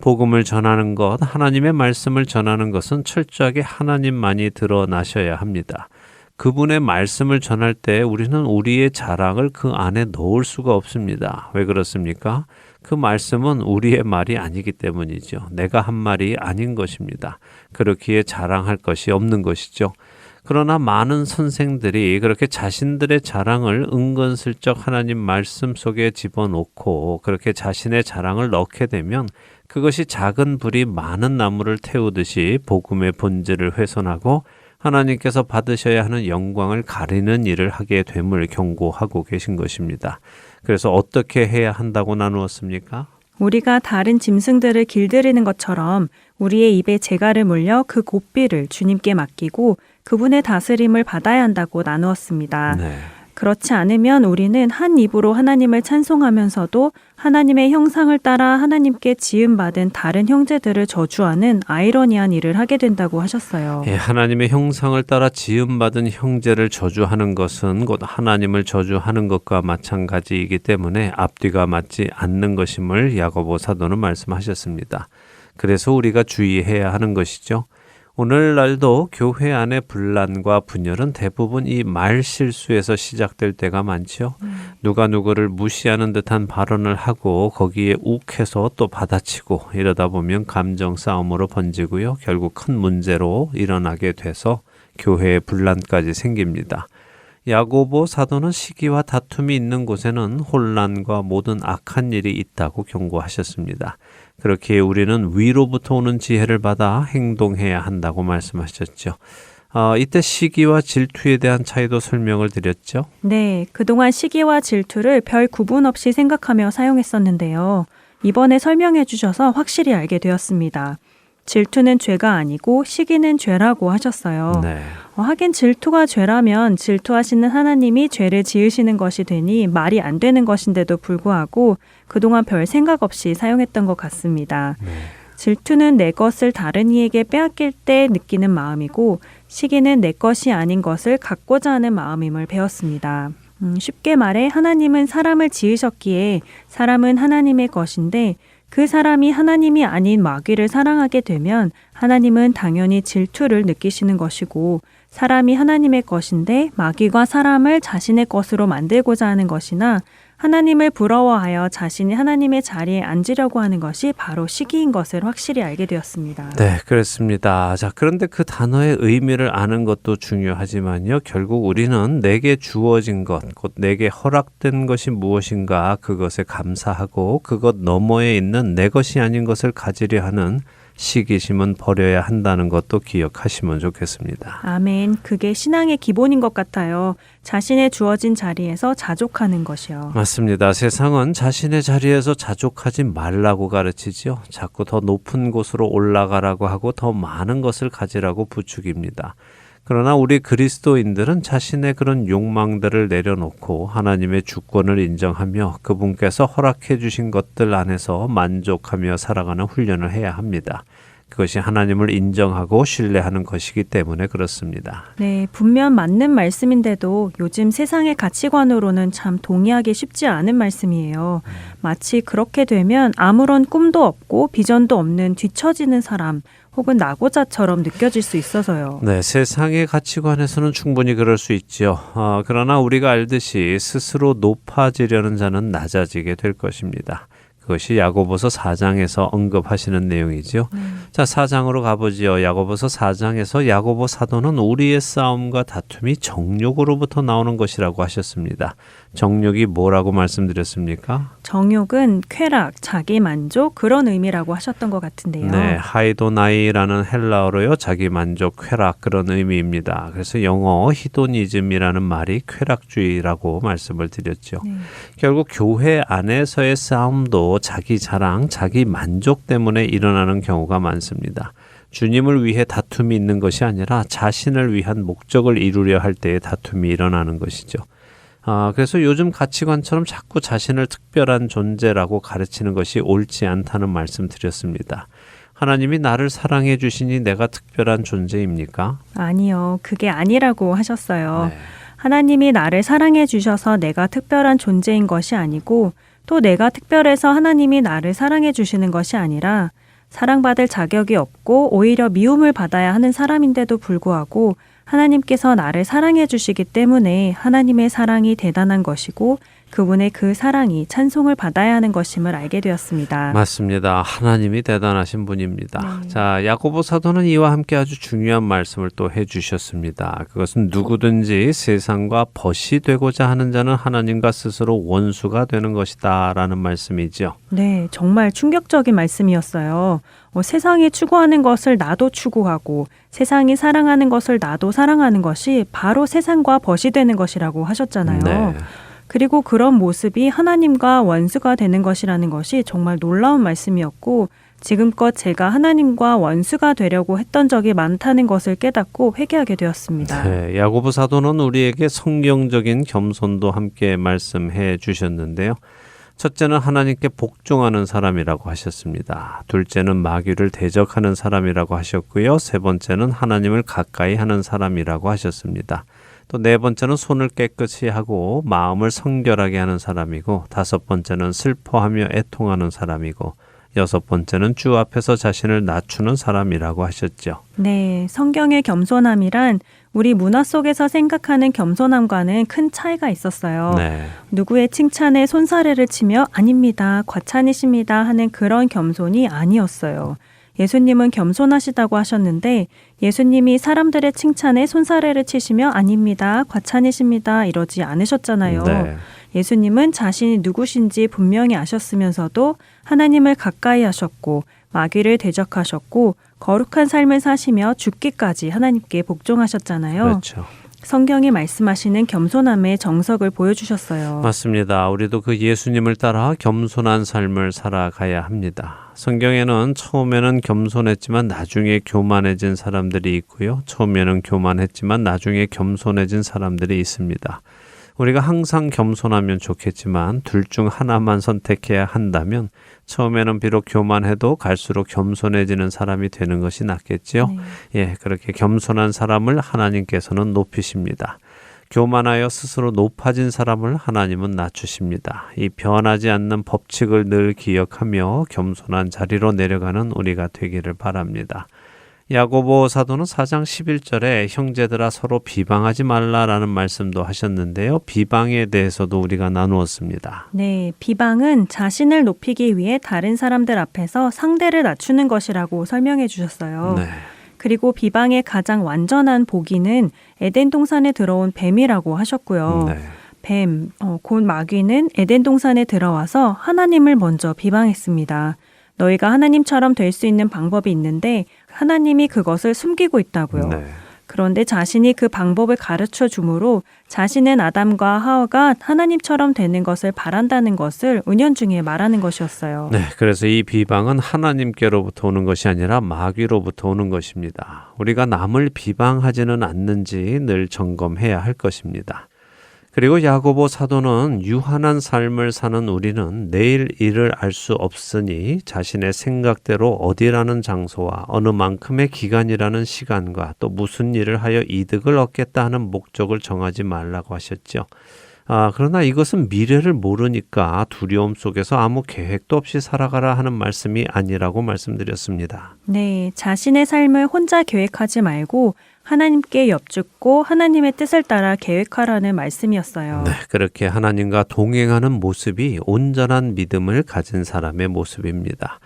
복음을 전하는 것, 하나님의 말씀을 전하는 것은 철저하게 하나님만이 드러나셔야 합니다. 그분의 말씀을 전할 때 우리는 우리의 자랑을 그 안에 넣을 수가 없습니다. 왜 그렇습니까? 그 말씀은 우리의 말이 아니기 때문이죠. 내가 한 말이 아닌 것입니다. 그렇기에 자랑할 것이 없는 것이죠. 그러나 많은 선생들이 그렇게 자신들의 자랑을 은근슬쩍 하나님 말씀 속에 집어넣고 그렇게 자신의 자랑을 넣게 되면 그것이 작은 불이 많은 나무를 태우듯이 복음의 본질을 훼손하고 하나님께서 받으셔야 하는 영광을 가리는 일을 하게 됨을 경고하고 계신 것입니다. 그래서 어떻게 해야 한다고 나누었습니까? 우리가 다른 짐승들을 길들이는 것처럼 우리의 입에 재갈을 물려 그 고삐를 주님께 맡기고 그분의 다스림을 받아야 한다고 나누었습니다. 네. 그렇지 않으면 우리는 한 입으로 하나님을 찬송하면서도 하나님의 형상을 따라 하나님께 지음받은 다른 형제들을 저주하는 아이러니한 일을 하게 된다고 하셨어요. 예, 하나님의 형상을 따라 지음받은 형제를 저주하는 것은 곧 하나님을 저주하는 것과 마찬가지이기 때문에 앞뒤가 맞지 않는 것임을 야고보 사도는 말씀하셨습니다. 그래서 우리가 주의해야 하는 것이죠. 오늘날도 교회 안의 분란과 분열은 대부분 이 말 실수에서 시작될 때가 많죠. 누가 누구를 무시하는 듯한 발언을 하고 거기에 욱해서 또 받아치고 이러다 보면 감정 싸움으로 번지고요. 결국 큰 문제로 일어나게 돼서 교회의 분란까지 생깁니다. 야고보 사도는 시기와 다툼이 있는 곳에는 혼란과 모든 악한 일이 있다고 경고하셨습니다. 그렇기에 우리는 위로부터 오는 지혜를 받아 행동해야 한다고 말씀하셨죠. 이때 시기와 질투에 대한 차이도 설명을 드렸죠. 네, 그동안 시기와 질투를 별 구분 없이 생각하며 사용했었는데요. 이번에 설명해 주셔서 확실히 알게 되었습니다. 질투는 죄가 아니고 시기는 죄라고 하셨어요. 네. 하긴 질투가 죄라면 질투하시는 하나님이 죄를 지으시는 것이 되니 말이 안 되는 것인데도 불구하고 그동안 별 생각 없이 사용했던 것 같습니다. 네. 질투는 내 것을 다른 이에게 빼앗길 때 느끼는 마음이고 시기는 내 것이 아닌 것을 갖고자 하는 마음임을 배웠습니다. 쉽게 말해 하나님은 사람을 지으셨기에 사람은 하나님의 것인데 그 사람이 하나님이 아닌 마귀를 사랑하게 되면 하나님은 당연히 질투를 느끼시는 것이고 사람이 하나님의 것인데 마귀가 사람을 자신의 것으로 만들고자 하는 것이나 하나님을 부러워하여 자신이 하나님의 자리에 앉으려고 하는 것이 바로 시기인 것을 확실히 알게 되었습니다. 네, 그렇습니다. 자, 그런데 그 단어의 의미를 아는 것도 중요하지만요. 결국 우리는 내게 주어진 것, 곧 내게 허락된 것이 무엇인가 그것에 감사하고 그것 너머에 있는 내 것이 아닌 것을 가지려 하는 시기심은 버려야 한다는 것도 기억하시면 좋겠습니다. 아멘. 그게 신앙의 기본인 것 같아요. 자신의 주어진 자리에서 자족하는 것이요. 맞습니다. 세상은 자신의 자리에서 자족하지 말라고 가르치지요. 자꾸 더 높은 곳으로 올라가라고 하고 더 많은 것을 가지라고 부추깁니다. 그러나 우리 그리스도인들은 자신의 그런 욕망들을 내려놓고 하나님의 주권을 인정하며 그분께서 허락해 주신 것들 안에서 만족하며 살아가는 훈련을 해야 합니다. 그것이 하나님을 인정하고 신뢰하는 것이기 때문에 그렇습니다. 네, 분명 맞는 말씀인데도 요즘 세상의 가치관으로는 참 동의하기 쉽지 않은 말씀이에요. 마치 그렇게 되면 아무런 꿈도 없고 비전도 없는 뒤처지는 사람 혹은 낙오자처럼 느껴질 수 있어서요. 네, 세상의 가치관에서는 충분히 그럴 수 있죠. 그러나 우리가 알듯이 스스로 높아지려는 자는 낮아지게 될 것입니다. 그것이 야고보서 4장에서 언급하시는 내용이지요. 자, 4장으로 가보지요. 야고보서 4장에서 야고보 사도는 우리의 싸움과 다툼이 정욕으로부터 나오는 것이라고 하셨습니다. 정욕이 뭐라고 말씀드렸습니까? 정욕은 쾌락, 자기 만족 그런 의미라고 하셨던 것 같은데요. 네, 하이도나이라는 헬라어로요. 자기 만족, 쾌락 그런 의미입니다. 그래서 영어 히도니즘이라는 말이 쾌락주의라고 말씀을 드렸죠. 네. 결국 교회 안에서의 싸움도 자기 자랑, 자기 만족 때문에 일어나는 경우가 많습니다. 주님을 위해 다툼이 있는 것이 아니라 자신을 위한 목적을 이루려 할 때에 다툼이 일어나는 것이죠. 그래서 요즘 가치관처럼 자꾸 자신을 특별한 존재라고 가르치는 것이 옳지 않다는 말씀 드렸습니다. 하나님이 나를 사랑해 주시니 내가 특별한 존재입니까? 아니요, 그게 아니라고 하셨어요. 네. 하나님이 나를 사랑해 주셔서 내가 특별한 존재인 것이 아니고 또 내가 특별해서 하나님이 나를 사랑해 주시는 것이 아니라 사랑받을 자격이 없고 오히려 미움을 받아야 하는 사람인데도 불구하고 하나님께서 나를 사랑해 주시기 때문에 하나님의 사랑이 대단한 것이고 그분의 그 사랑이 찬송을 받아야 하는 것임을 알게 되었습니다. 맞습니다. 하나님이 대단하신 분입니다. 네. 자, 야고보 사도는 이와 함께 아주 중요한 말씀을 또 해주셨습니다. 그것은 누구든지 세상과 벗이 되고자 하는 자는 하나님과 스스로 원수가 되는 것이다 라는 말씀이죠. 네, 정말 충격적인 말씀이었어요. 세상이 추구하는 것을 나도 추구하고 세상이 사랑하는 것을 나도 사랑하는 것이 바로 세상과 벗이 되는 것이라고 하셨잖아요. 네. 그리고 그런 모습이 하나님과 원수가 되는 것이라는 것이 정말 놀라운 말씀이었고 지금껏 제가 하나님과 원수가 되려고 했던 적이 많다는 것을 깨닫고 회개하게 되었습니다. 네, 야고보 사도는 우리에게 성경적인 겸손도 함께 말씀해 주셨는데요. 첫째는 하나님께 복종하는 사람이라고 하셨습니다. 둘째는 마귀를 대적하는 사람이라고 하셨고요. 세 번째는 하나님을 가까이 하는 사람이라고 하셨습니다. 또 네 번째는 손을 깨끗이 하고 마음을 성결하게 하는 사람이고 다섯 번째는 슬퍼하며 애통하는 사람이고 여섯 번째는 주 앞에서 자신을 낮추는 사람이라고 하셨죠. 네, 성경의 겸손함이란 우리 문화 속에서 생각하는 겸손함과는 큰 차이가 있었어요. 네. 누구의 칭찬에 손사래를 치며 아닙니다, 과찬이십니다 하는 그런 겸손이 아니었어요. 예수님은 겸손하시다고 하셨는데 예수님이 사람들의 칭찬에 손사래를 치시며 아닙니다, 과찬이십니다 이러지 않으셨잖아요. 네. 예수님은 자신이 누구신지 분명히 아셨으면서도 하나님을 가까이 하셨고 마귀를 대적하셨고 거룩한 삶을 사시며 죽기까지 하나님께 복종하셨잖아요. 그렇죠. 성경이 말씀하시는 겸손함의 정석을 보여주셨어요. 맞습니다. 우리도 그 예수님을 따라 겸손한 삶을 살아가야 합니다. 성경에는 처음에는 겸손했지만 나중에 교만해진 사람들이 있고요. 처음에는 교만했지만 나중에 겸손해진 사람들이 있습니다. 우리가 항상 겸손하면 좋겠지만 둘 중 하나만 선택해야 한다면 처음에는 비록 교만해도 갈수록 겸손해지는 사람이 되는 것이 낫겠지요. 네. 예, 그렇게 겸손한 사람을 하나님께서는 높이십니다. 교만하여 스스로 높아진 사람을 하나님은 낮추십니다. 이 변하지 않는 법칙을 늘 기억하며 겸손한 자리로 내려가는 우리가 되기를 바랍니다. 야고보 사도는 4장 11절에 형제들아 서로 비방하지 말라라는 말씀도 하셨는데요. 비방에 대해서도 우리가 나누었습니다. 네, 비방은 자신을 높이기 위해 다른 사람들 앞에서 상대를 낮추는 것이라고 설명해 주셨어요. 네. 그리고 비방의 가장 완전한 보기는 에덴 동산에 들어온 뱀이라고 하셨고요. 네. 뱀, 곧 마귀는 에덴 동산에 들어와서 하나님을 먼저 비방했습니다. 너희가 하나님처럼 될 수 있는 방법이 있는데 하나님이 그것을 숨기고 있다고요. 네. 그런데 자신이 그 방법을 가르쳐 주므로 자신은 아담과 하와가 하나님처럼 되는 것을 바란다는 것을 은연중에 말하는 것이었어요. 네, 그래서 이 비방은 하나님께로부터 오는 것이 아니라 마귀로부터 오는 것입니다. 우리가 남을 비방하지는 않는지 늘 점검해야 할 것입니다. 그리고 야고보 사도는 유한한 삶을 사는 우리는 내일 일을 알 수 없으니 자신의 생각대로 어디라는 장소와 어느 만큼의 기간이라는 시간과 또 무슨 일을 하여 이득을 얻겠다 하는 목적을 정하지 말라고 하셨죠. 그러나 이것은 미래를 모르니까 두려움 속에서 아무 계획도 없이 살아가라 하는 말씀이 아니라고 말씀드렸습니다. 네, 자신의 삶을 혼자 계획하지 말고 하나님께 엽죽고 하나님의 뜻을 따라 계획하라는 말씀이었어요. 네, 그렇게 하나님과 동행하는 모습이 온전한 믿음을 가진 사람의 모습입니다.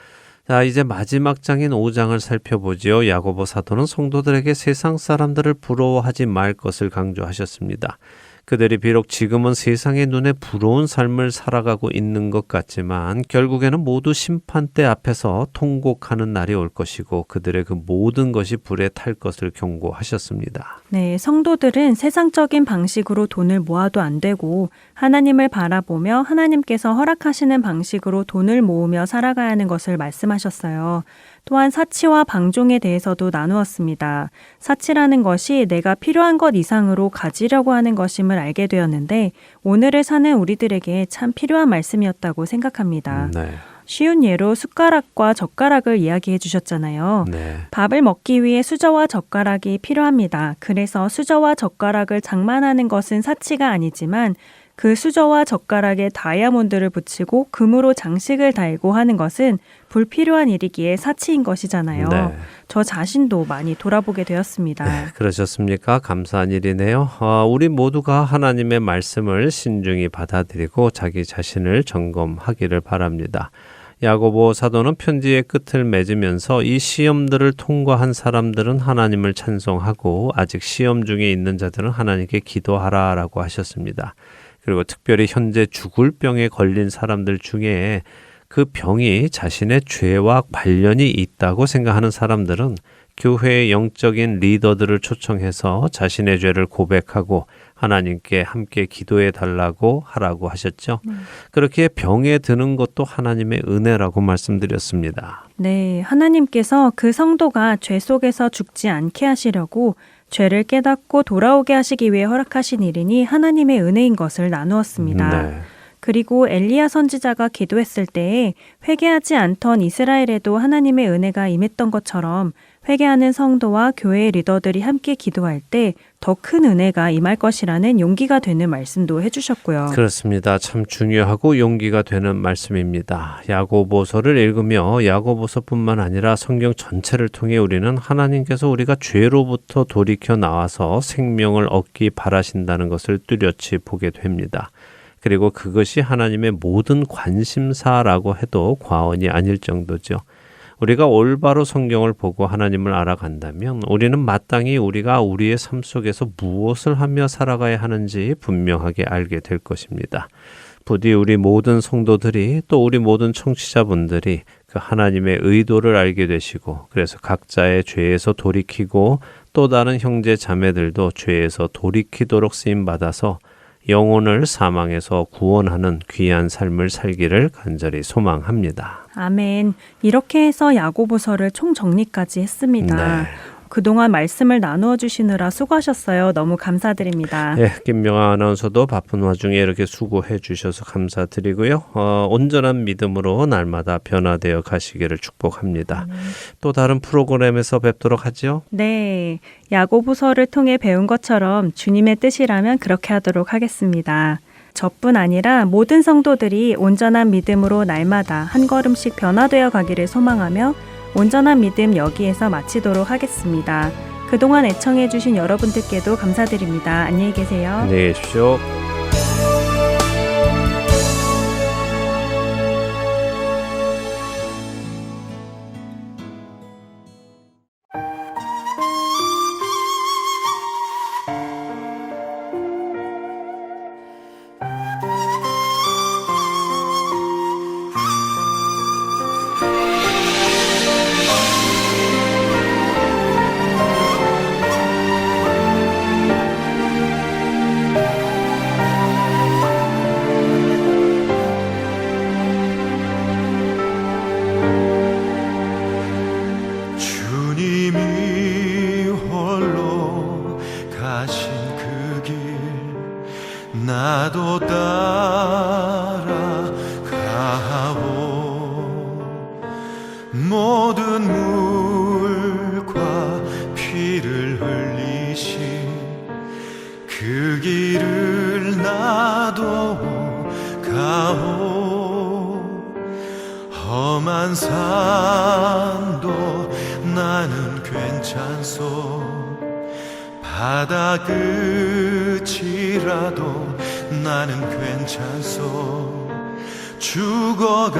자, 이제 마지막 장인 5장을 살펴보지요. 야고보 사도는 성도들에게 세상 사람들을 부러워하지 말 것을 강조하셨습니다. 그들이 비록 지금은 세상의 눈에 부러운 삶을 살아가고 있는 것 같지만 결국에는 모두 심판대 앞에서 통곡하는 날이 올 것이고 그들의 그 모든 것이 불에 탈 것을 경고하셨습니다. 네, 성도들은 세상적인 방식으로 돈을 모아도 안 되고 하나님을 바라보며 하나님께서 허락하시는 방식으로 돈을 모으며 살아가야 하는 것을 말씀하셨어요. 또한 사치와 방종에 대해서도 나누었습니다. 사치라는 것이 내가 필요한 것 이상으로 가지려고 하는 것임을 알게 되었는데 오늘을 사는 우리들에게 참 필요한 말씀이었다고 생각합니다. 네. 쉬운 예로 숟가락과 젓가락을 이야기해 주셨잖아요. 네. 밥을 먹기 위해 수저와 젓가락이 필요합니다. 그래서 수저와 젓가락을 장만하는 것은 사치가 아니지만 그 수저와 젓가락에 다이아몬드를 붙이고 금으로 장식을 달고 하는 것은 불필요한 일이기에 사치인 것이잖아요. 네. 저 자신도 많이 돌아보게 되었습니다. 네, 그러셨습니까? 감사한 일이네요. 우리 모두가 하나님의 말씀을 신중히 받아들이고 자기 자신을 점검하기를 바랍니다. 야고보 사도는 편지의 끝을 맺으면서 이 시험들을 통과한 사람들은 하나님을 찬송하고 아직 시험 중에 있는 자들은 하나님께 기도하라라고 하셨습니다. 그리고 특별히 현재 죽을 병에 걸린 사람들 중에 그 병이 자신의 죄와 관련이 있다고 생각하는 사람들은 교회의 영적인 리더들을 초청해서 자신의 죄를 고백하고 하나님께 함께 기도해 달라고 하라고 하셨죠. 그렇게 병에 드는 것도 하나님의 은혜라고 말씀드렸습니다. 네, 하나님께서 그 성도가 죄 속에서 죽지 않게 하시려고 죄를 깨닫고 돌아오게 하시기 위해 허락하신 일이니 하나님의 은혜인 것을 나누었습니다. 네. 그리고 엘리야 선지자가 기도했을 때에 회개하지 않던 이스라엘에도 하나님의 은혜가 임했던 것처럼 회개하는 성도와 교회의 리더들이 함께 기도할 때 더 큰 은혜가 임할 것이라는 용기가 되는 말씀도 해주셨고요. 그렇습니다. 참 중요하고 용기가 되는 말씀입니다. 야고보서를 읽으며 야고보서뿐만 아니라 성경 전체를 통해 우리는 하나님께서 우리가 죄로부터 돌이켜 나와서 생명을 얻기 바라신다는 것을 뚜렷이 보게 됩니다. 그리고 그것이 하나님의 모든 관심사라고 해도 과언이 아닐 정도죠. 우리가 올바로 성경을 보고 하나님을 알아간다면 우리는 마땅히 우리가 우리의 삶 속에서 무엇을 하며 살아가야 하는지 분명하게 알게 될 것입니다. 부디 우리 모든 성도들이 또 우리 모든 청취자분들이 그 하나님의 의도를 알게 되시고 그래서 각자의 죄에서 돌이키고 또 다른 형제 자매들도 죄에서 돌이키도록 쓰임받아서 영혼을 사망에서 구원하는 귀한 삶을 살기를 간절히 소망합니다. 아멘. 이렇게 해서 야고보서를 총정리까지 했습니다. 네. 그동안 말씀을 나누어 주시느라 수고하셨어요. 너무 감사드립니다. 예, 김명아 아나운서도 바쁜 와중에 이렇게 수고해 주셔서 감사드리고요. 온전한 믿음으로 날마다 변화되어 가시기를 축복합니다. 또 다른 프로그램에서 뵙도록 하죠. 네. 야고보서를 통해 배운 것처럼 주님의 뜻이라면 그렇게 하도록 하겠습니다. 저뿐 아니라 모든 성도들이 온전한 믿음으로 날마다 한 걸음씩 변화되어 가기를 소망하며 온전한 믿음 여기에서 마치도록 하겠습니다. 그동안 애청해 주신 여러분들께도 감사드립니다. 안녕히 계세요. 안녕히 계십시오. 주님이 홀로 가신 그 길 나도 따라가오 모든 물과 피를 흘리신 그 길을 나도 가오 험한 산도 나는 괜찮소 바다 끝이라도 나는 괜찮소. 죽어가는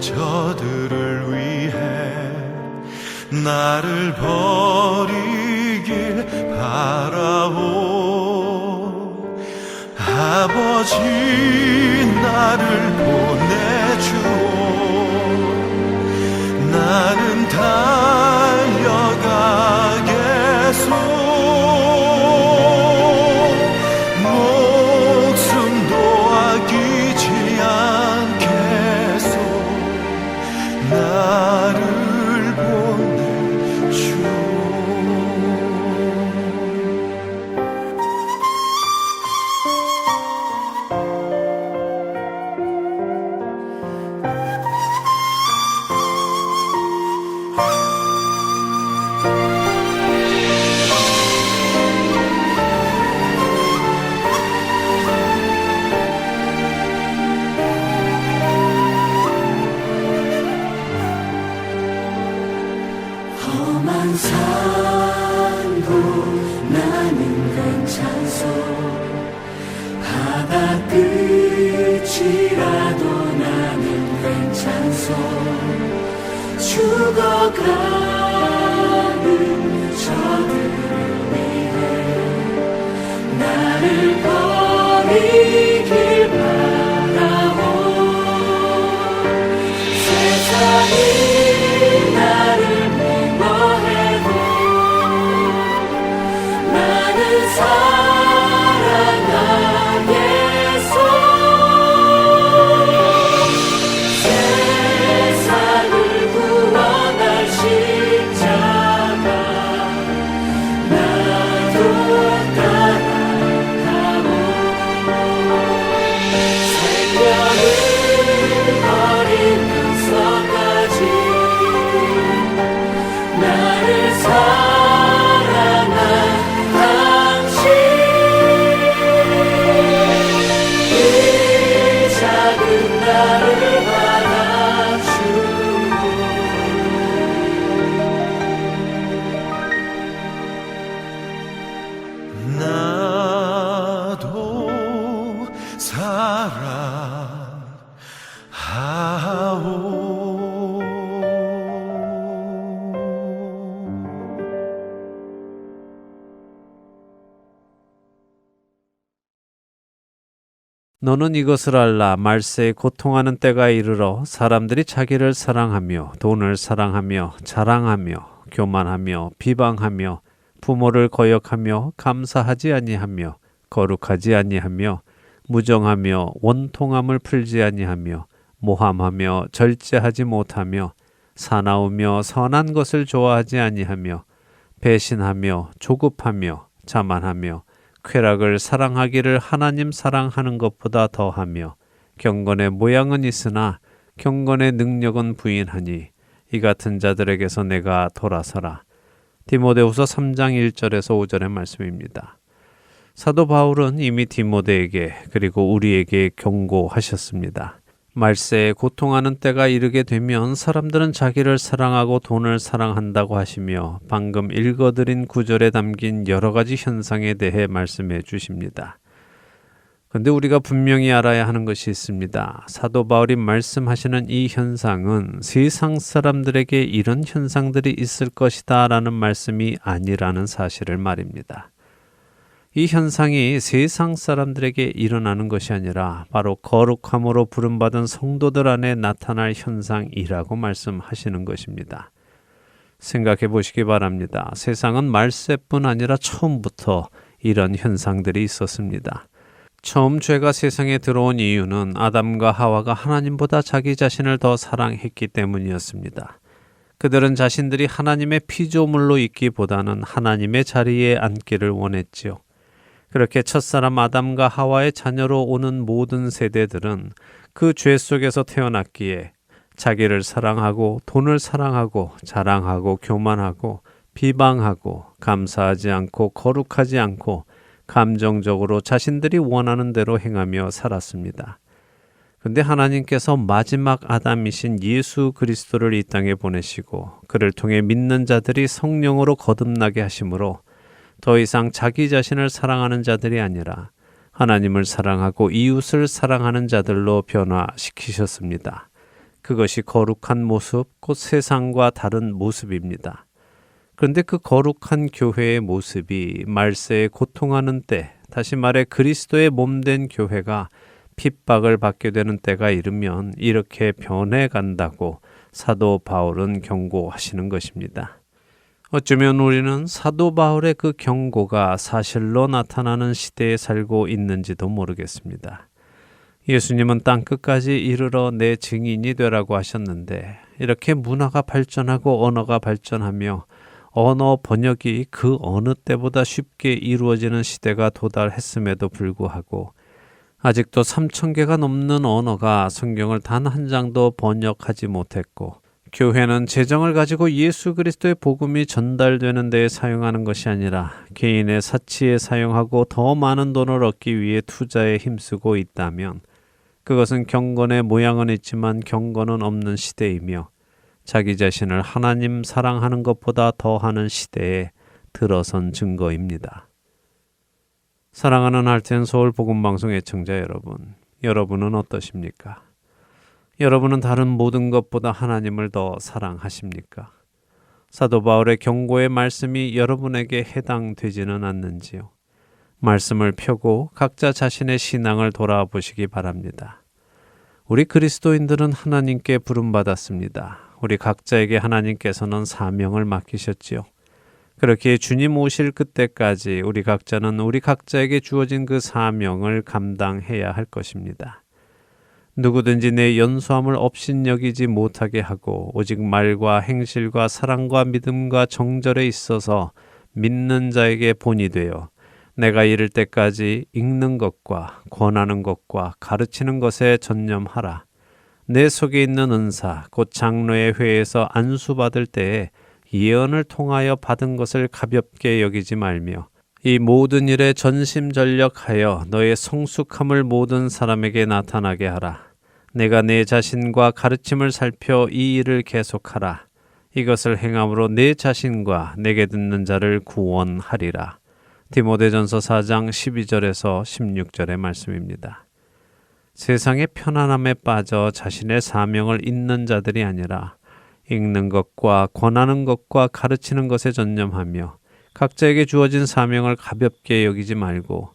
저들을 위해 나를 버리길 바라오. 아버지 나를 보내주오. 나는 달려가겠소. 목숨도 아끼지 않겠소. 나를 보내주오. 험한 산도 나는 괜찮소. 바다 끝이라도 나는 괜찮소. 죽어가는 저들을 위해 나를 버리길 바라오. 세상이 나를 미워해도 나는 사랑하겠소. 세상을 구원할 십자가 나도 따라가오. 생명을 버리면서까지 나를 사랑한 당신, 이 작은 나를 받아주고 나도 사랑하오. 너는 이것을 알라. 말세에 고통하는 때가 이르러 사람들이 자기를 사랑하며 돈을 사랑하며 자랑하며 교만하며 비방하며 부모를 거역하며 감사하지 아니하며 거룩하지 아니하며 무정하며 원통함을 풀지 아니하며 모함하며 절제하지 못하며 사나우며 선한 것을 좋아하지 아니하며 배신하며 조급하며 자만하며 쾌락을 사랑하기를 하나님 사랑하는 것보다 더하며 경건의 모양은 있으나 경건의 능력은 부인하니 이 같은 자들에게서 내가 돌아서라. 디모데후서 3장 1절에서 5절의 말씀입니다. 사도 바울은 이미 디모데에게 그리고 우리에게 경고하셨습니다. 말세에 고통하는 때가 이르게 되면 사람들은 자기를 사랑하고 돈을 사랑한다고 하시며 방금 읽어드린 구절에 담긴 여러 가지 현상에 대해 말씀해 주십니다. 그런데 우리가 분명히 알아야 하는 것이 있습니다. 사도 바울이 말씀하시는 이 현상은 세상 사람들에게 이런 현상들이 있을 것이다 라는 말씀이 아니라는 사실을 말입니다. 이 현상이 세상 사람들에게 일어나는 것이 아니라 바로 거룩함으로 부름받은 성도들 안에 나타날 현상이라고 말씀하시는 것입니다. 생각해 보시기 바랍니다. 세상은 말세뿐 아니라 처음부터 이런 현상들이 있었습니다. 처음 죄가 세상에 들어온 이유는 아담과 하와가 하나님보다 자기 자신을 더 사랑했기 때문이었습니다. 그들은 자신들이 하나님의 피조물로 있기보다는 하나님의 자리에 앉기를 원했지요. 그렇게 첫사람 아담과 하와의 자녀로 오는 모든 세대들은 그 죄 속에서 태어났기에 자기를 사랑하고 돈을 사랑하고 자랑하고 교만하고 비방하고 감사하지 않고 거룩하지 않고 감정적으로 자신들이 원하는 대로 행하며 살았습니다. 근데 하나님께서 마지막 아담이신 예수 그리스도를 이 땅에 보내시고 그를 통해 믿는 자들이 성령으로 거듭나게 하심으로 더 이상 자기 자신을 사랑하는 자들이 아니라 하나님을 사랑하고 이웃을 사랑하는 자들로 변화시키셨습니다. 그것이 거룩한 모습, 곧 세상과 다른 모습입니다. 그런데 그 거룩한 교회의 모습이 말세에 고통하는 때, 다시 말해 그리스도의 몸된 교회가 핍박을 받게 되는 때가 이르면 이렇게 변해간다고 사도 바울은 경고하시는 것입니다. 어쩌면 우리는 사도 바울의 그 경고가 사실로 나타나는 시대에 살고 있는지도 모르겠습니다. 예수님은 땅끝까지 이르러 내 증인이 되라고 하셨는데 이렇게 문화가 발전하고 언어가 발전하며 언어 번역이 그 어느 때보다 쉽게 이루어지는 시대가 도달했음에도 불구하고 아직도 3,000개가 넘는 언어가 성경을 단 한 장도 번역하지 못했고 교회는 재정을 가지고 예수 그리스도의 복음이 전달되는 데에 사용하는 것이 아니라 개인의 사치에 사용하고 더 많은 돈을 얻기 위해 투자에 힘쓰고 있다면 그것은 경건의 모양은 있지만 경건은 없는 시대이며 자기 자신을 하나님 사랑하는 것보다 더하는 시대에 들어선 증거입니다. 사랑하는 할텐 서울 복음방송 애청자 여러분, 여러분은 어떠십니까? 여러분은 다른 모든 것보다 하나님을 더 사랑하십니까? 사도 바울의 경고의 말씀이 여러분에게 해당되지는 않는지요? 말씀을 펴고 각자 자신의 신앙을 돌아보시기 바랍니다. 우리 그리스도인들은 하나님께 부름받았습니다. 우리 각자에게 하나님께서는 사명을 맡기셨지요. 그렇게 주님 오실 그때까지 우리 각자는 우리 각자에게 주어진 그 사명을 감당해야 할 것입니다. 누구든지 내 연소함을 업신여기지 못하게 하고 오직 말과 행실과 사랑과 믿음과 정절에 있어서 믿는 자에게 본이 되어 내가 이를 때까지 읽는 것과 권하는 것과 가르치는 것에 전념하라. 내 속에 있는 은사 곧 장로의 회에서 안수받을 때에 예언을 통하여 받은 것을 가볍게 여기지 말며 이 모든 일에 전심전력하여 너의 성숙함을 모든 사람에게 나타나게 하라. 내가 내 자신과 가르침을 살펴 이 일을 계속하라. 이것을 행함으로 내 자신과 내게 듣는 자를 구원하리라. 디모데전서 4장 12절에서 16절의 말씀입니다. 세상의 편안함에 빠져 자신의 사명을 잇는 자들이 아니라 읽는 것과 권하는 것과 가르치는 것에 전념하며 각자에게 주어진 사명을 가볍게 여기지 말고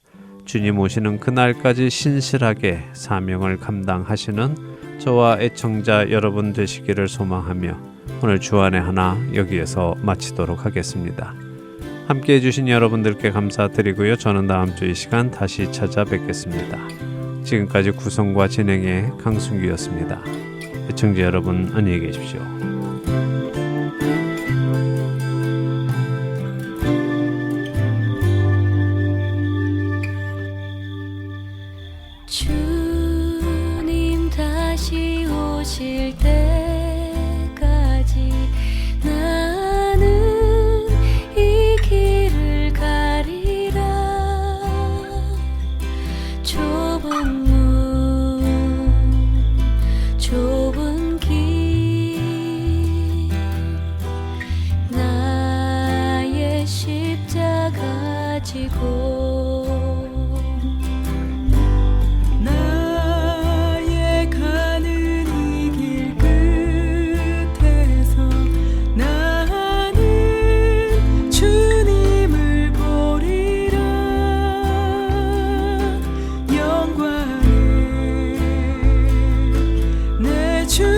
주님 오시는 그날까지 신실하게 사명을 감당하시는 저와 애청자 여러분 되시기를 소망하며 오늘 주안의 하나 여기에서 마치도록 하겠습니다. 함께해 주신 여러분들께 감사드리고요. 저는 다음 주 이 시간 다시 찾아뵙겠습니다. 지금까지 구성과 진행의 강순규였습니다. 애청자 여러분 안녕히 계십시오. 주님 다시 오실 때까지 나는 이 길을 가리라. 좁은 문 좁은 길 나의 십자가 지고 주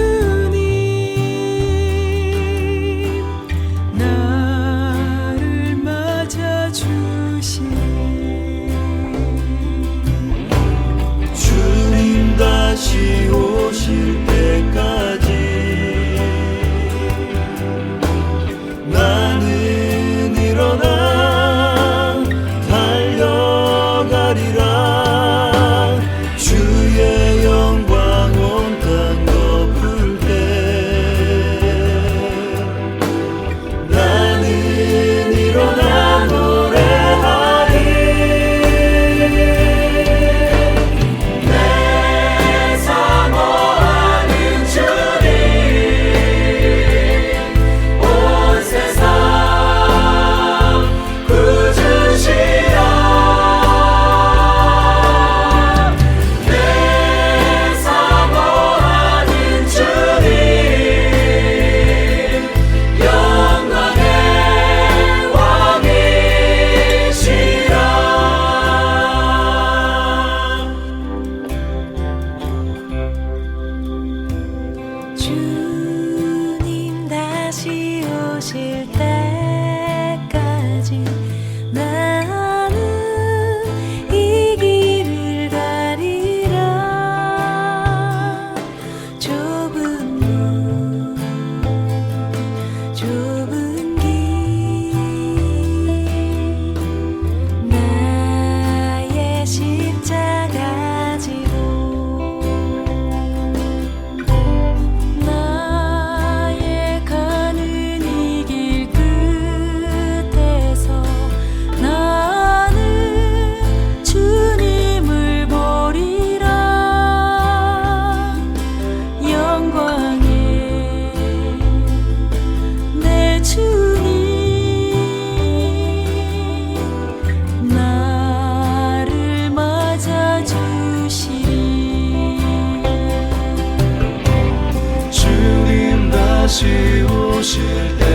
오실 때까지 나는 이 길을 가리라. 좁은 문 좁은 길 나의 십자가 지고 나의 가는 이 길 끝에서 나는 주님을 보리라. 영광의 내 주님 나를 맞아주시리. 주님 다시 오실 때